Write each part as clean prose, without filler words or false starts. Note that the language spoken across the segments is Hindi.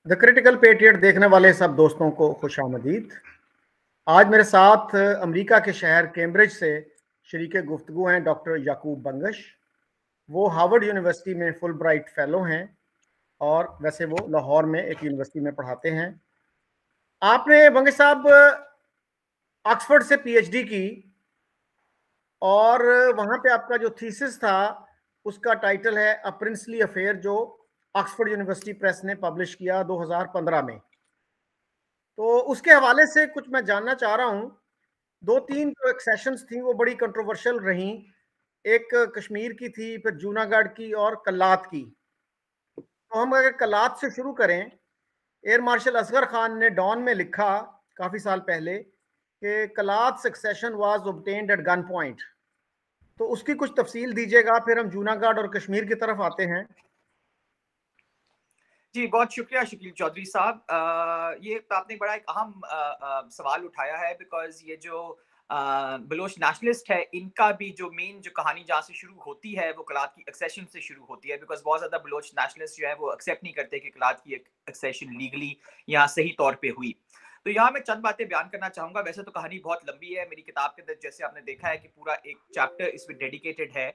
द क्रिटिकल पेट्रियट देखने वाले सब दोस्तों को खुश आमदीद। आज मेरे साथ अमेरिका के शहर कैम्ब्रिज से शरीके गुफ्तगू हैं डॉक्टर याकूब बंगश। वो हार्वर्ड यूनिवर्सिटी में फुल ब्राइट फेलो हैं और वैसे वो लाहौर में एक यूनिवर्सिटी में पढ़ाते हैं। आपने बंगश साहब ऑक्सफोर्ड से पीएचडी की और वहाँ पे आपका जो थीसिस था उसका टाइटल है अ प्रिंसली अफेयर, जो ऑक्सफोर्ड यूनिवर्सिटी प्रेस ने पब्लिश किया 2015 में। तो उसके हवाले से कुछ मैं जानना चाह रहा हूँ। दो तीन जो सेशंस थी वो बड़ी कंट्रोवर्शियल रहीं। एक कश्मीर की थी, फिर जूनागढ़ की और कल्लात की। तो हम अगर कल्लात से शुरू करें, एयर मार्शल असगर खान ने डॉन में लिखा काफी साल पहले कि Kalat succession was obtained at gun point. तो उसकी कुछ तफसील दीजिएगा, फिर हम जूनागढ़ और कश्मीर की तरफ आते हैं। जी, बहुत शुक्रिया शकील चौधरी साहब। ये तो आपने बड़ा एक अहम सवाल उठाया है, बिकॉज ये जो बलोच नेशनलिस्ट है, इनका भी जो मेन जो कहानी जहाँ से शुरू होती है वो कलात की एक्सेशन से शुरू होती है। बिकॉज बहुत ज़्यादा बलोच नेशनलिस्ट जो है वो एक्सेप्ट नहीं करते कि कलात की एक्सेशन लीगली यहाँ सही तौर पे हुई। तो यहाँ मैं चंद बातें बयान करना चाहूँगा। वैसे तो कहानी बहुत लंबी है, मेरी किताब के अंदर जैसे आपने देखा है कि पूरा एक चैप्टर इसमें डेडिकेटेड है।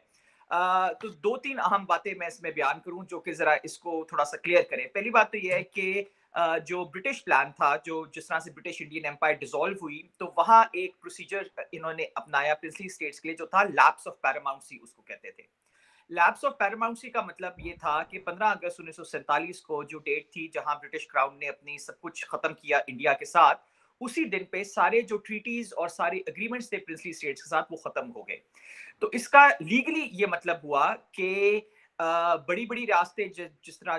तो दो तीन अहम बातें मैं इसमें बयान करूं जो कि जरा इसको थोड़ा सा क्लियर करें। पहली बात तो यह है कि जो ब्रिटिश प्लान था, जो जिस तरह से ब्रिटिश इंडियन एम्पायर डिसॉल्व हुई, तो वहां एक प्रोसीजर इन्होंने अपनाया प्रिंसली स्टेट्स के लिए, जो था लैप्स ऑफ पैरामाउंसी उसको कहते थे। लैप्स ऑफ पैरामाउंसी का मतलब ये था कि 15 अगस्त 1947 को जो डेट थी जहां ब्रिटिश क्राउन ने अपनी सब कुछ खत्म किया इंडिया के साथ, उसी दिन पे सारे जो ट्रीटीज और सारे एग्रीमेंट्स थे प्रिंसली स्टेट्स के साथ वो खत्म हो गए। तो इसका लीगली ये मतलब हुआ कि बड़ी बड़ी रियासतें जिस तरह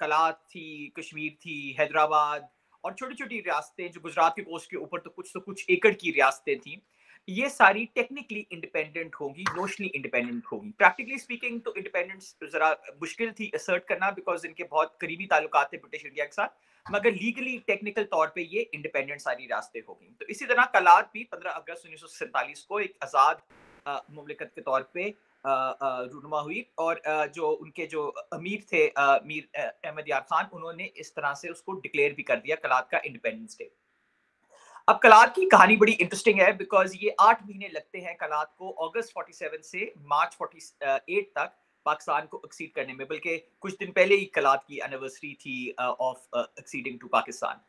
कलात थी, कश्मीर थी, हैदराबाद और छोटी छोटी रियासतें जो गुजरात के कोस्ट के ऊपर तो कुछ एकड़ की रियासतें थी, ये सारी टेक्निकली इंडिपेंडेंट होंगी, नोशनली इंडिपेंडेंट होंगी। प्रैक्टिकली स्पीकिंग तो इंडिपेंडेंस जरा मुश्किल थी असर्ट करना, बिकॉज इनके बहुत करीबी ताल्लुकात थे ब्रिटिश इंडिया के साथ, मगर लीगली टेक्निकल तौर पे ये इंडिपेंडेंट सारी रास्ते होगी। तो इसी तरह कलात भी 15 अगस्त 1947 को एक आजाद मुमलिकत के तौर पे रूनुमा हुई, और जो उनके जो अमीर थे मीर अहमद यार खान, उन्होंने इस तरह से उसको डिक्लेयर भी कर दिया कलात का इंडिपेंडेंस डे। अब कलात की कहानी बड़ी इंटरेस्टिंग है, बिकॉज ये 8 महीने लगते हैं कलात को अगस्त 47 से मार्च 48 तक पाकिस्तान को एक्सीड करने में, बल्कि कुछ दिन पहले ही कलात की एनिवर्सरी थी ऑफ एक्सीडिंग टू पाकिस्तान।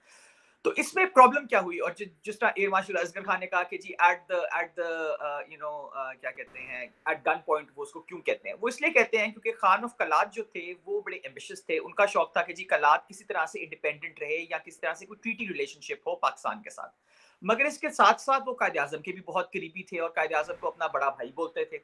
तो इसमें प्रॉब्लम क्या हुई, और जिस तरह एयर मार्शल असगर खान ने कहा कि जी एट द क्या कहते हैं, एट गन पॉइंट, वो उसको क्यों कहते हैं? वो इसलिए कहते हैं क्योंकि खान ऑफ कलात जो थे वो बड़े एम्बिशियस थे। उनका शौक था कि जी कलात किसी तरह से इंडिपेंडेंट रहे या किसी तरह से कोई ट्रीटी रिलेशनशिप हो पाकिस्तान के साथ। मगर इसके साथ साथ वो कायद आजम के भी बहुत करीबी थे और कायद आजम को अपना बड़ा भाई बोलते थे।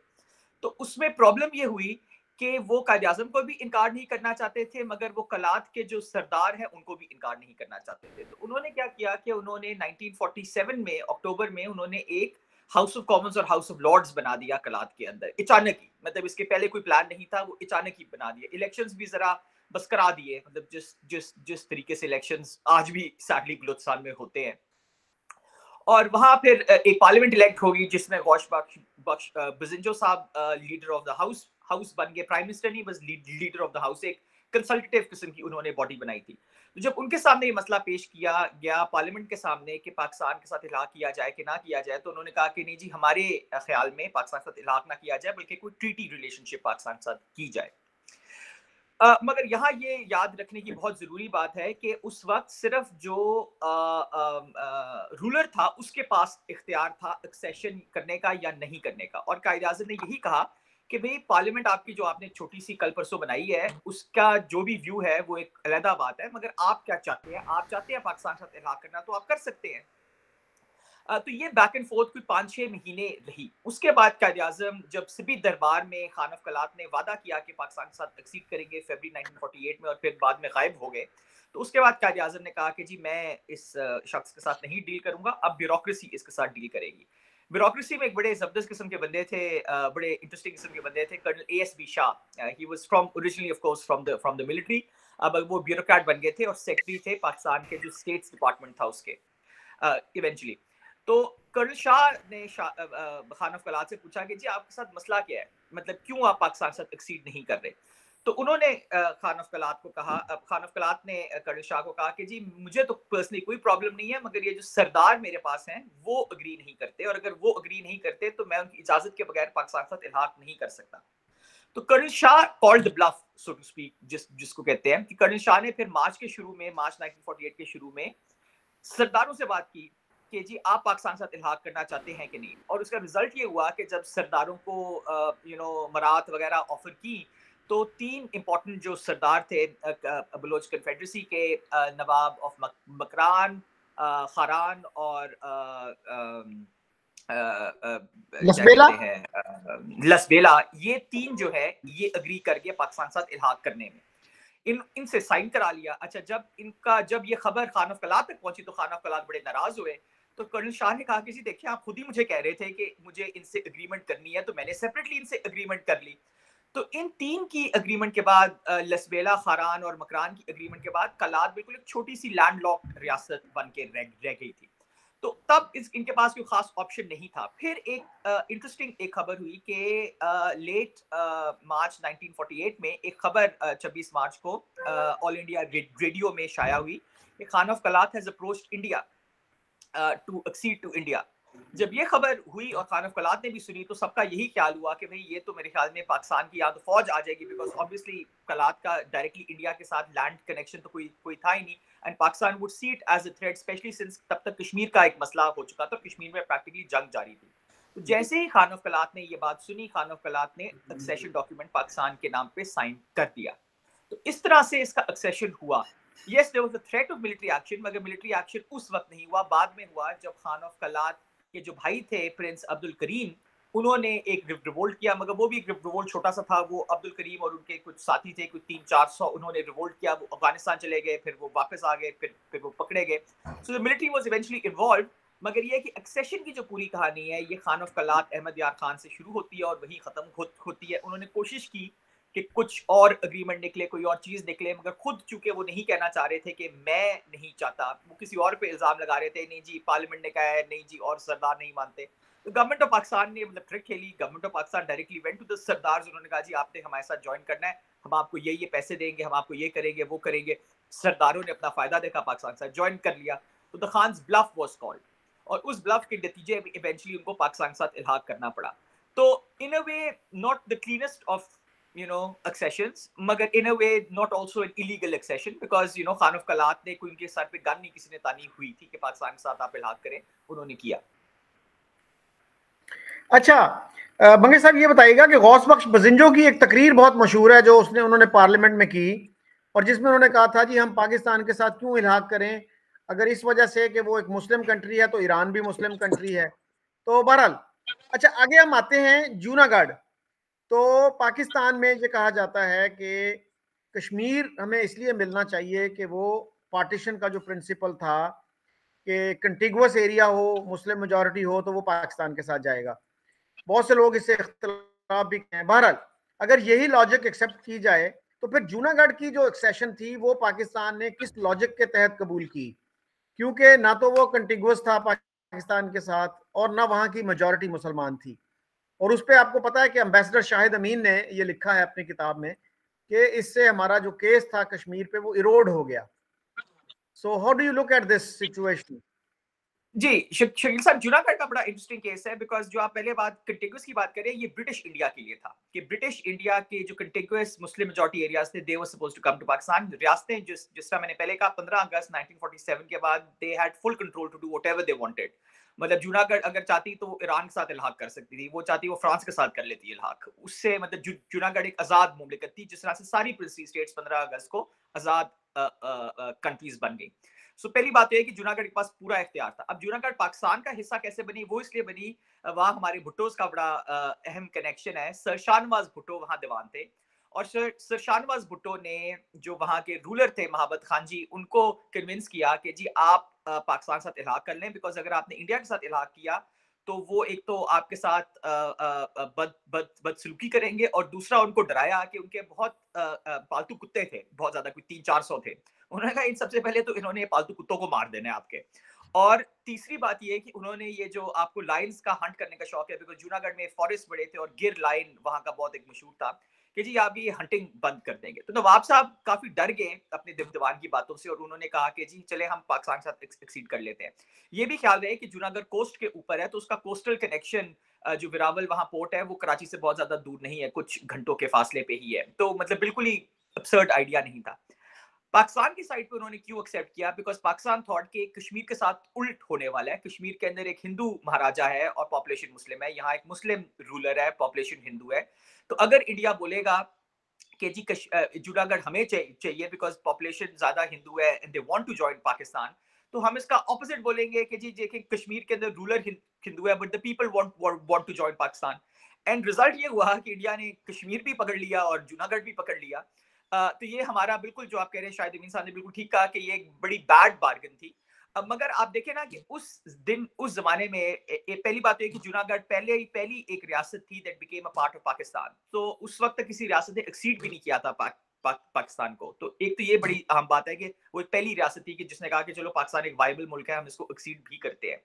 तो उसमें प्रॉब्लम ये हुई कि वो कायद आजम को भी इनकार नहीं करना चाहते थे, मगर वो कलात के जो सरदार हैं उनको भी इनकार नहीं करना चाहते थे। तो उन्होंने क्या किया कि उन्होंने 1947 में अक्टूबर में उन्होंने एक हाउस ऑफ कॉमन्स और हाउस ऑफ लॉर्ड्स बना दिया कलात के अंदर, अचानक ही। मतलब इसके पहले कोई प्लान नहीं था, वो अचानक ही बना दिया। इलेक्शंस भी जरा बस करा दिए, मतलब जिस जिस जिस तरीके से इलेक्शंस आज भी सैडली बलूचिस्तान में होते हैं। और वहां फिर एक पार्लियामेंट इलेक्ट होगी जिसमें गौश बख्श बिजंजो साहब लीडर ऑफ द हाउस बन गए। प्राइम मिनिस्टर नहीं, बस लीडर ऑफ द हाउस, एक कंसल्टेटिव किस्म की उन्होंने बॉडी बनाई थी। तो जब उनके सामने ये मसला पेश किया गया पार्लियामेंट के सामने कि पाकिस्तान के साथ इलाहा किया जाए कि ना किया जाए, तो उन्होंने कहा कि नहीं जी, हमारे ख्याल में पाकिस्तान के साथ इलाहा ना किया जाए, बल्कि कोई ट्रीटी रिलेशनशिप पाकिस्तान के साथ की जाए। मगर यहाँ ये याद रखने की बहुत जरूरी बात है कि उस वक्त सिर्फ जो रूलर था उसके पास इख्तियार था एक्सेशन करने का या नहीं करने का, और कायद आज़म ने यही कहा कि भाई पार्लियामेंट आपकी जो आपने छोटी सी कल परसों बनाई है उसका जो भी व्यू है वो एक अलहदा बात है, मगर आप क्या चाहते हैं? आप चाहते हैं पाकिस्तान के साथ इलाहा करना, तो आप कर सकते हैं। तो ये बैक एंड फोर्थ कोई 5-6 महीने रही। उसके बाद कायद आजम जब सिबी दरबार में खान ऑफ कलात ने वादा किया कि पाकिस्तान के साथ एक्सीड करेंगे फरवरी 1948 में, और फिर बाद में गायब हो गए, तो उसके बाद कायद आजम ने कहा कि जी मैं इस शख्स के साथ नहीं डील करूंगा, अब ब्यूरोक्रेसी इसके साथ डील करेगी। ब्यूरोक्रेसी में एक बड़े जबरदस्त किस्म के बंदे थे, बड़े इंटरेस्टिंग किस्म के बंदे थे, colonel ASB Shah. He was from originally of course from the military. अब वो ब्यूरोक्रेट बन गए थे और सेक्रेटरी थे पाकिस्तान के जो स्टेट्स डिपार्टमेंट था उसके इवेंचुअली। तो कर्नल शाह ने खान ऑफ कलात से पूछा कि जी आपके साथ मसला क्या है, मतलब क्यों आप पाकिस्तान के साथ एक्सीड नहीं कर रहे? तो उन्होंने खान ऑफ कलात को कहा, खान ऑफ कलात ने कर्नल शाह को कहा कि जी मुझे तो पर्सनली कोई प्रॉब्लम नहीं है, मगर ये जो सरदार मेरे पास हैं वो अग्री नहीं करते, और अगर वो अग्री नहीं करते तो मैं उनकी इजाजत के बगैर पाकिस्तान के साथ इल्हाक नहीं कर सकता। तो colonel Shah called the bluff, so to speak, जिसको कहते हैं, कि कर्नल शाह ने फिर मार्च 1948 के शुरू में सरदारों से बात की कि जी आप पाकिस्तान के साथ इल्हाक करना चाहते हैं कि नहीं। और उसका रिजल्ट ये हुआ कि जब सरदारों को मरात वगैरह ऑफर की, तो 3 इंपॉर्टेंट जो सरदार थे बलोच कन्फेडरेसी के, नवाब ऑफ मकरान, खारान और क्या लसबेला। कहते हैं लसबेला, ये 3 जो है ये अग्री कर गए पाकिस्तान के साथ इल्हाक करने में। इनसे साइन करा लिया। अच्छा, जब ये खबर खान ऑफ कलात तक पहुंची तो खान ऑफ कलात बड़े नाराज हुए। तो कर्नल शाह ने कहा कि जी देखिए, आप खुद ही मुझे कह रहे थे कि मुझे इनसे एग्रीमेंट करनी है, तो मैंने सेपरेटली इनसे एग्रीमेंट कर ली। तो इन 3 की एग्रीमेंट के बाद, लसबेला, खारान और मकरान की एग्रीमेंट के बाद, कलात बिल्कुल एक छोटी सी लैंडलॉक्ड रियासत बन के रह गई थी। तो तब इनके पास कोई खास ऑप्शन नहीं था। फिर एक इंटरेस्टिंग एक खबर हुई कि लेट मार्च 1948 में एक खबर 26 मार्च को ऑल इंडिया रेडियो में शाया हुई कि Khan of Kalat has approached India to accede to India. जब ये खबर हुई और खान ऑफ कलात ने भी सुनी, तो सबका यही ख्याल हुआ कि भाई ये तो मेरे ख्याल में पाकिस्तान की या तो फौज आ जाएगी, बिकॉज ऑब्वियसली कलात का डायरेक्टली इंडिया के साथ लैंड कनेक्शन तो कोई था ही नहीं, and Pakistan would see it as a threat, specially since तब तक कश्मीर का एक मसला हो चुका था, कश्मीर में प्रैक्टिकली जंग जारी थी। तो जैसे ही खान ऑफ कलात ने ये बात सुनी, खान ऑफ कलात ने एक्सेशन डॉक्यूमेंट पाकिस्तान के नाम पे साइन कर दिया। तो इस तरह से इसका एक्सेशन हुआ। Yes, there was a threat of military action, मगर मिलिट्री एक्शन उस वक्त नहीं हुआ, बाद में हुआ, जब खान ऑफ कलात के जो भाई थे प्रिंस अब्दुल करीम, उन्होंने एक रिवोल्ट किया, मगर वो भी एक रिवोल्ट छोटा सा था। वो अब्दुल करीम और उनके कुछ साथी थे, कुछ 300-400, उन्होंने रिवोल्ट किया, वो अफगानिस्तान चले गए, फिर वो वापस आ गए, फिर वो पकड़े गए। So the military was eventually involve. मगर ये कि एक्सेशन की जो पूरी कहानी है, ये खान ऑफ कलात अहमद यार खान से शुरू होती है और वही खत्म होती है। उन्होंने कोशिश की कि कुछ और अग्रीमेंट निकले, कोई और चीज निकले, मगर खुद चूंकि वो नहीं कहना चाह रहे थे कि मैं नहीं चाहता, वो किसी और पे इल्जाम लगा रहे थे, नहीं जी पार्लियामेंट ने कहा है, नहीं जी और सरदार नहीं मानते। तो गवर्नमेंट ऑफ पाकिस्तान ने मतलब ट्रिक खेली। Government of Pakistan directly went to the sardars, उन्होंने कहा जी आपने हमारे साथ ज्वाइन करना है, हम आपको ये पैसे देंगे, हम आपको ये करेंगे, वो करेंगे। सरदारों ने अपना फायदा देखा, पाकिस्तान के साथ ज्वाइन कर लिया। तो the Khans bluff was called, और उस ब्लफ के नतीजे में इवेंचुअली उनको पाकिस्तान के साथ इल्हाक करना पड़ा। तो in a way not the cleanest of accessions, मगर in a way not also an illegal accession, because Khan of कलात ने कोई उनके सर पे गन नहीं किसी ने तानी हुई थी कि पाकिस्तान के साथ आप इल्हाक करें, उन्होंने किया। अच्छा, बंगे साहब ये बताइएगा कि गौस बख्श बजिंजो की एक तकरीर बहुत मशहूर है जो उन्होंने पार्लियामेंट में की, और जिसमें उन्होंने कहा था जी हम पाकिस्तान के साथ क्यों इल्हाक करें, अगर इस वजह से कि वो एक मुस्लिम कंट्री है तो ईरान भी मुस्लिम कंट्री है। तो बहरहाल, अच्छा आगे हम आते हैं जूनागढ़। तो पाकिस्तान में ये कहा जाता है कि कश्मीर हमें इसलिए मिलना चाहिए कि वो पार्टीशन का जो प्रिंसिपल था कि कंटिगुअस एरिया हो, मुस्लिम मेजॉरिटी हो, तो वो पाकिस्तान के साथ जाएगा। बहुत से लोग इससे इख्तिलाफ भी हैं। बहरहाल, अगर यही लॉजिक एक्सेप्ट की जाए तो फिर जूनागढ़ की जो एक्सेशन थी वो पाकिस्तान ने किस लॉजिक के तहत कबूल की? क्योंकि ना तो वो कंटिगुअस था पाकिस्तान के साथ और ना वहां की मेजॉरिटी मुसलमान थी। और उस पर आपको पता है कि एम्बेसडर शाहिद अमीन ने ये लिखा है अपनी किताब में कि इससे हमारा जो केस था कश्मीर पे वो इरोड हो गया। So how do you look at this situation? जी शकील साहब, जूनागढ़ का बड़ा इंटरेस्टिंग केस है, बिकॉज जो आप पहले बात कंटिगुअस की बात करें, ये ब्रिटिश इंडिया के लिए था कि ब्रिटिश इंडिया के जो कंटिगुअस मुस्लिम मेजॉरिटी एरियाज थे, they were supposed to come to Pakistan. रियासतें जिस तरह मैंने पहले कहा, 15 अगस्त 1947 के बाद they had full control to do whatever they wanted. मतलब जूनागढ़ अगर चाहती तो वो ईरान के साथ इल्हाक कर सकती थी, वो चाहती वो फ्रांस के साथ कर लेती इल्हाक। उससे मतलब जूनागढ़ एक आजाद मुमलिकत थी, जिस तरह से सारी प्रिंसली स्टेट्स 15 अगस्त को आजाद कंट्रीज बन गई। सो पहली बात तो है कि जूनागढ़ के पास पूरा इख्तियार था। अब जूनागढ़ पाकिस्तान का हिस्सा कैसे बनी? वो इसलिए बनी, वहां हमारे भुट्टोज का बड़ा अहम कनेक्शन है। सर शाहनवाज भुट्टो वहां दीवान थे, और सर शाहनवाज भुट्टो ने जो वहां के रूलर थे महाबत खान जी, उनको कन्विंस किया कि जी आप पाकिस्तान के साथ इल्हाक कर लें, बिकॉज अगर आपने इंडिया के साथ इल्हाक किया तो वो एक तो आपके साथ बदसलूकी करेंगे, और दूसरा उनको डराया कि उनके बहुत पालतू कुत्ते थे, बहुत ज्यादा, कोई 300-400 थे। उन्होंने कहा इन सबसे पहले तो इन्होंने पालतू कुत्तों को मार देना है आपके। और तीसरी बात ये है कि उन्होंने ये जो आपको लायंस का हंट करने का शौक है, बिकॉज जूनागढ़ में फॉरेस्ट बड़े थे और गिर लायन वहां का बहुत एक मशहूर था, कि जी आप ये हंटिंग बंद कर देंगे। तो नवाब साहब काफी डर गए अपने दीवान की बातों से और उन्होंने कहा कि जी चले हम पाकिस्तान के साथ एक्सीड कर लेते हैं। ये भी ख्याल रहे कि जूनागढ़ कोस्ट के ऊपर है तो उसका कोस्टल कनेक्शन जो वेरावल वहां पोर्ट है वो कराची से बहुत ज्यादा दूर नहीं है, कुछ घंटों के फासले पे ही है। तो मतलब बिल्कुल ही absurd आइडिया नहीं था। पाकिस्तान की साइड पे उन्होंने क्यों एक्सेप्ट किया? बिकॉज पाकिस्तान थॉट कि कश्मीर के साथ उल्ट होने वाला है। कश्मीर के अंदर एक हिंदू महाराजा है और पॉपुलेशन मुस्लिम है, यहाँ एक मुस्लिम रूलर है, पॉपुलेशन हिंदू है। तो अगर इंडिया बोलेगा कि जी जूनागढ़ हमें चाहिए बिकॉज पॉपुलेशन ज्यादा हिंदू है and they want to join Pakistan, तो हम इसका ऑपोजिट बोलेंगे कि जी देखिए कश्मीर के अंदर रूलर हिंदू है but the people want to join Pakistan. And result ये हुआ कि इंडिया ने कश्मीर भी पकड़ लिया और जूनागढ़ भी पकड़ लिया। तो ये हमारा बिल्कुल जो आप कह रहे हैं, शायद अमीन साहब ने बिल्कुल ठीक कहा कि ये एक बड़ी बैड बार्गेन थी। अब मगर आप देखें ना कि उस दिन उस जमाने में पहली बात तो है कि जूनागढ़ पहली एक रियासत थी that became a part of Pakistan. तो उस वक्त तक किसी रियासत ने एक्सीड भी नहीं किया था पाकिस्तान को। तो एक तो ये बड़ी अहम बात है कि वो एक पहली रियासत थी कि जिसने कहा कि चलो पाकिस्तान एक वाइबल मुल्क है, हम इसको एक्सीड भी करते हैं।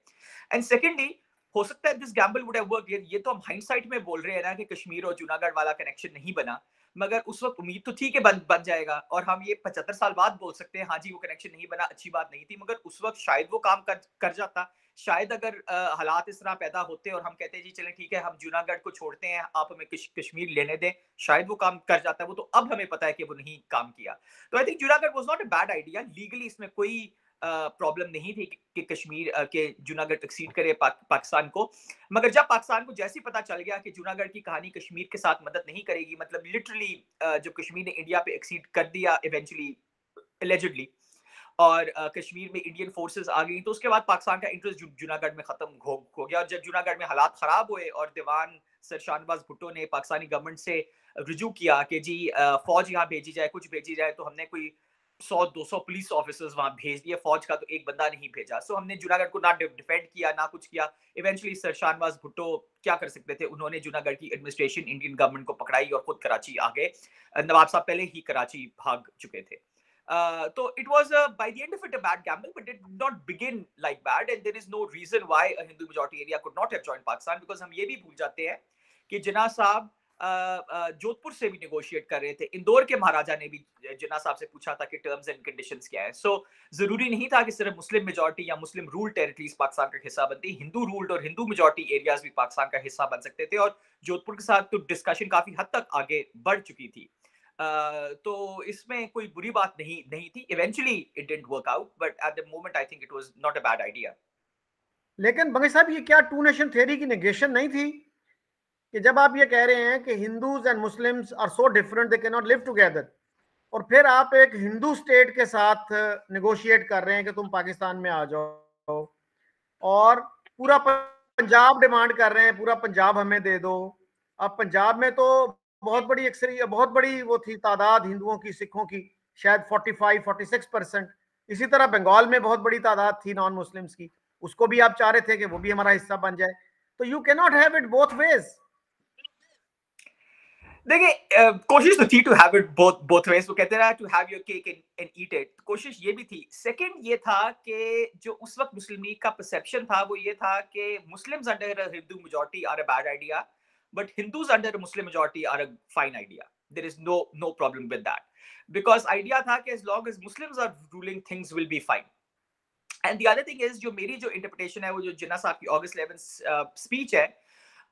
एंड सेकेंडली, हो सकता है this Gamble would have worked. ये तो हम हाइंडसाइट में बोल रहे हैं ना कि कश्मीर और जूनागढ़ वाला कनेक्शन नहीं बना, मगर उस वक्त उम्मीद तो थी कि बन जाएगा और हम ये 75 साल बाद बोल सकते हैं हाँ जी वो कनेक्शन नहीं बना, अच्छी बात नहीं थी। मगर उस वक्त शायद वो काम कर जाता। शायद अगर हालात इस तरह पैदा होते और हम कहते हैं जी चलें ठीक है हम जूनागढ़ को छोड़ते हैं, आप हमें कश्मीर लेने दें, शायद वो काम कर जाता है। वो तो अब हमें पता है कि वो नहीं काम किया। तो I think Junagadh was not a bad idea. Legally इसमें कोई प्रॉब्लम नहीं थी कि कश्मीर के जूनागढ़ एक्सीड करे पाकिस्तान को। मगर जब पाकिस्तान को जैसे ही पता चल गया कि जूनागढ़ की कहानी कश्मीर के साथ मदद नहीं करेगी, मतलब लिटरली जब कश्मीर ने इंडिया पे एक्सीड कर दिया इवेंचुअली एलिजिडली और कश्मीर में इंडियन फोर्सेस आ गई, तो उसके बाद पाकिस्तान का इंटरेस्ट जूनागढ़ में खत्म हो गया। और जब जूनागढ़ में हालात खराब हुए और दीवान सर शाहनवाज भुट्टो ने पाकिस्तानी गवर्नमेंट से रुजू किया कि जी फौज यहाँ भेजी जाए, कुछ भेजी जाए, तो हमने कोई 100-200 पुलिस ऑफिसर्स वहां भेज दिए, फौज का तो एक बंदा नहीं भेजा। सो हमने जूनागढ़ को ना डिफेंड किया ना कुछ किया। इवेंचुअली सर शाहनवाज भुट्टो क्या कर सकते थे, उन्होंने जूनागढ़ की एडमिनिस्ट्रेशन इंडियन गवर्नमेंट को पकड़ाई और खुद कराची आ गए। नवाब साहब पहले ही कराची भाग चुके थे। So it was by the end of it a bad gamble, but it did not begin like bad, and there is no reason why a Hindu majority area could not have joined Pakistan, because हम ये भी भूल जाते हैं कि जिन्ना साहब जोधपुर से भी नेगोशिएट कर रहे थे। इंदौर के महाराजा ने भी जिन्ना साहब से पूछा था कि टर्म्स एंड कंडीशंस क्या है। सो जरूरी नहीं था कि सिर्फ मुस्लिम मेजॉरिटी या मुस्लिम रूल टेरिटरीज पाकिस्तान का हिस्सा बनती, हिंदू रूल्ड और हिंदू मेजॉरिटी एरियाज भी पाकिस्तान का हिस्सा बन सकते थे। और जोधपुर के साथ तो डिस्कशन काफी हद तक आगे बढ़ चुकी थी। तो इसमें कोई बुरी बात नहीं थी। Eventually it didn't work out, but at the moment I think it was not a bad idea. लेकिन बंगश साहब, ये क्या टू नेशन थ्योरी की नेगेशन नहीं थी कि जब आप ये कह रहे हैं कि Hindus and Muslims are so different they can not live together, और फिर आप एक हिंदू स्टेट के साथ नेगोशिएट कर रहे हैं कि तुम पाकिस्तान में आ जाओ, और पूरा पंजाब डिमांड कर रहे हैं, पूरा पंजाब हमें दे दो। अब पंजाब में तो बहुत बड़ी वो थी तादाद हिंदुओं की, सिखों की, शायद 45-46%। इसी तरह बंगाल में बहुत बड़ी तादाद थी नॉन मुस्लिम्स की, उसको भी आप चाह रहे थे कि वो भी हमारा हिस्सा बन जाए। तो you can not have it both ways. देखिए कोशिश तो थी to have it both ways. वो कहते हैं ना to have your cake and eat it. कोशिश ये भी थी। सेकंड ये था कि जो उस वक्त मुस्लिम लीग का परसेप्शन था वो ये था कि Muslims under a Hindu majority are a bad idea, but Hindus under a Muslim majority are a fine idea. There is no problem with that, because idea था कि as long as Muslims are ruling things will be fine. And the other thing is, जो मेरी जो इंटरप्रिटेशन है वो जो जिन्ना साहब की अगस्त 11 स्पीच है,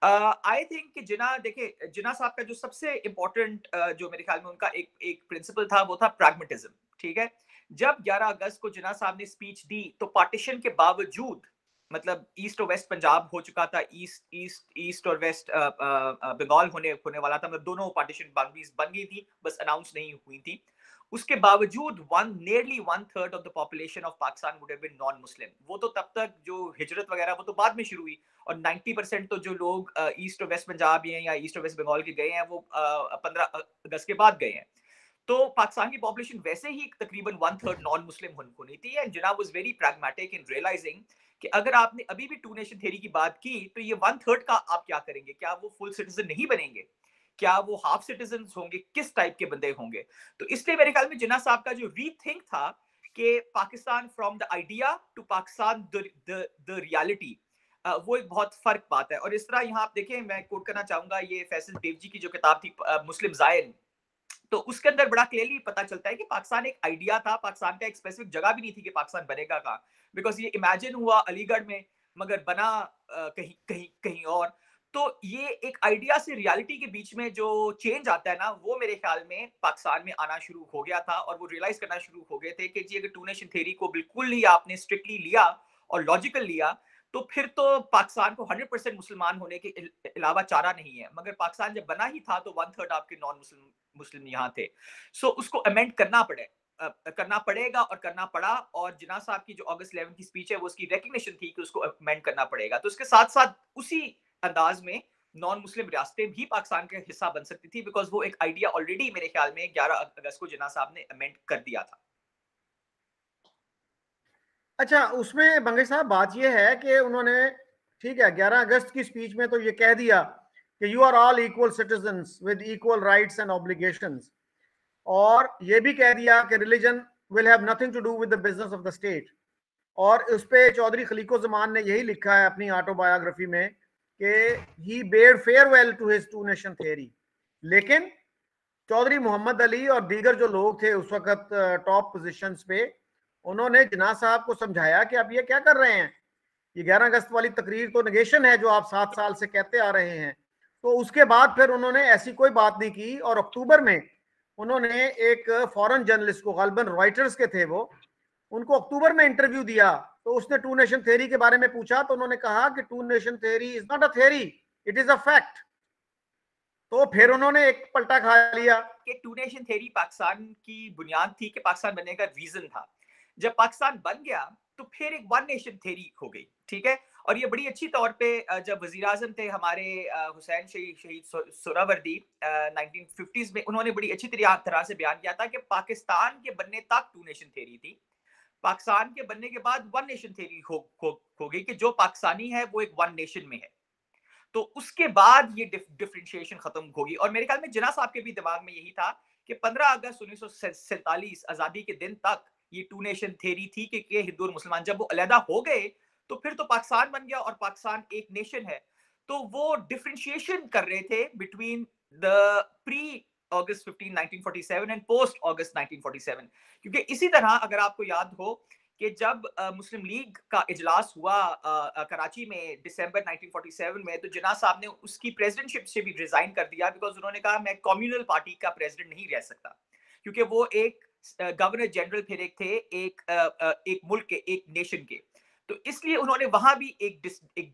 आई थिंक कि देखिए जिन्ना साहब का जो सबसे इंपॉर्टेंट जो मेरे ख्याल में उनका एक प्रिंसिपल था वो था प्रैग्मेटिज्म। ठीक है, जब 11 अगस्त को जिन्ना साहब ने स्पीच दी तो पार्टीशन के बावजूद, मतलब ईस्ट और वेस्ट पंजाब हो चुका था, ईस्ट और वेस्ट बंगाल होने वाला था, मतलब दोनों पार्टीशन बाउंड्रीज बन गई थी, बस अनाउंस नहीं हुई थी। उसके बावजूद nearly 1/3 of the population of Pakistan would have been non Muslim. वो तो तब तक जो हिजरत वगैरह वो तो बाद में शुरू हुई, और 90% तो जो लोग ईस्ट और वेस्ट पंजाब या ईस्ट और वेस्ट बंगाल के गए हैं वो 15 अगस्त के बाद गए हैं। तो पाकिस्तान की पॉपुलेशन वैसे ही तकरीबन 1/3 नॉन मुस्लिम होनी थी। And Jinnah was very pragmatic in realising कि अगर आपने अभी भी टू नेशन थ्योरी की बात की तो ये 1/3 का आप क्या करेंगे? क्या वो फुल सिटीजन नहीं बनेंगे? क्या वो हाफ सिटीजन होंगे? किस टाइप के बंदे होंगे? तो इसलिए मेरे ख्याल में जिन्ना साहब का जो रीथिंक था कि Pakistan from the idea to Pakistan the reality, वो एक बहुत फर्क बात है। और इस तरह यहाँ आप देखें, मैं कोट करना चाहूंगा ये फैसल देवजी की जो किताब थी मुस्लिम ज़ायन, तो उसके अंदर बड़ा क्लियरली पता चलता है कि पाकिस्तान एक आइडिया था, पाकिस्तान का एक स्पेसिफिक जगह भी नहीं थी कि पाकिस्तान बनेगा कहाँ, बिकॉज ये इमेजिन हुआ अलीगढ़ में मगर बना कहीं कहीं कहीं और। तो ये एक आइडिया से रियलिटी के बीच में जो चेंज आता है ना, वो मेरे ख्याल में पाकिस्तान में आना शुरू हो गया था, और वो रियलाइज करना शुरू हो गए थे कि जी अगर टू नेशन थ्योरी को बिल्कुल ही आपने स्ट्रिक्टली लिया और लॉजिकल लिया, तो फिर तो पाकिस्तान को 100% मुसलमान होने के अलावा चारा नहीं है। मगर पाकिस्तान जब बना ही था तो 1/3 आपके नॉन मुस्लिम यहाँ थे। सो उसको अमेंड करना पड़ेगा और करना पड़ा। और जिन्ना साहब की जो अगस्त 11 की स्पीच है वो उसकी रिकग्निशन थी कि उसको अमेंड करना पड़ेगा। तो उसके साथ साथ उसी अंदाज में नॉन मुस्लिम रियासतें भी पाकिस्तान का हिस्सा बन सकती थी, बिकॉज वो एक आइडिया ऑलरेडी मेरे ख्याल में 11 अगस्त को जिन्ना साहब ने अमेंड कर दिया था। अच्छा, उसमें बंगश साहब बात यह है कि उन्होंने, ठीक है, 11 अगस्त की स्पीच में तो ये कह दिया कि you are all equal citizens with equal rights and obligations, और ये भी कह दिया कि religion will have nothing to do with the business of the state. और उस पे चौधरी खलीको जमान ने यही लिखा है अपनी ऑटोबायोग्राफी में कि he bade farewell to his two nation theory. लेकिन चौधरी मोहम्मद अली और दीगर जो लोग थे उस वक्त टॉप पोजीशंस पे, उन्होंने जिन्ना साहब को समझाया कि आप ये क्या कर रहे हैं, ये 11 अगस्त वाली तकरीर तो नेगेशन है जो आप 7 साल से कहते आ रहे हैं। तो उसके बाद फिर उन्होंने ऐसी कोई बात नहीं की, और अक्टूबर में उन्होंने एक फॉरेन जर्नलिस्ट को, गालबन रॉयटर्स के थे वो, उनको अक्टूबर में इंटरव्यू दिया। तो उसने टू नेशन थ्योरी के बारे में पूछा तो उन्होंने कहा कि two nation theory is not a theory, it is a fact. तो फिर उन्होंने एक पलटा खा लिया कि टू नेशन थ्योरी पाकिस्तान की बुनियाद थी, कि पाकिस्तान बनने का रीजन था। जब पाकिस्तान बन गया तो फिर एक वन नेशन थ्योरी हो गई, ठीक है। और ये बड़ी अच्छी तौर पे जब वजीर आजम थे हमारे हुसैन शहीद सोहरावर्दी 1950s में, उन्होंने बड़ी अच्छी तरह से बयान किया था कि पाकिस्तान के बनने तक टू नेशन थ्योरी थी, पाकिस्तान के बनने के बाद वन नेशन थ्योरी हो गई कि जो पाकिस्तानी है वो एक वन नेशन में है। तो उसके बाद ये डिफरेंशिएशन खत्म होगी। और मेरे ख्याल में जिन्ना साहब के भी दिमाग में यही था कि 15 अगस्त 1947 आजादी के दिन तक ये टू नेशन थ्योरी थी कि हिंदू और मुसलमान, जब वो अलहदा हो गए तो फिर तो पाकिस्तान बन गया और पाकिस्तान एक नेशन है। तो वो डिफरेंशिएशन कर रहे थे between the pre August 15 1947 and post August 1947। क्योंकि इसी तरह अगर आपको याद हो कि जब मुस्लिम लीग का इजलास हुआ कराची में दिसंबर 1947 में, तो जिन्ना साहब ने उसकी प्रेसिडेंटशिप से भी रिजाइन कर दिया, बिकॉज उन्होंने कहा मैं कम्युनल पार्टी का प्रेसिडेंट नहीं रह सकता, क्योंकि वो एक गवर्नर जनरल फिर एक थे एक मुल्क के, एक नेशन के। तो इसलिए उन्होंने वहां भी एक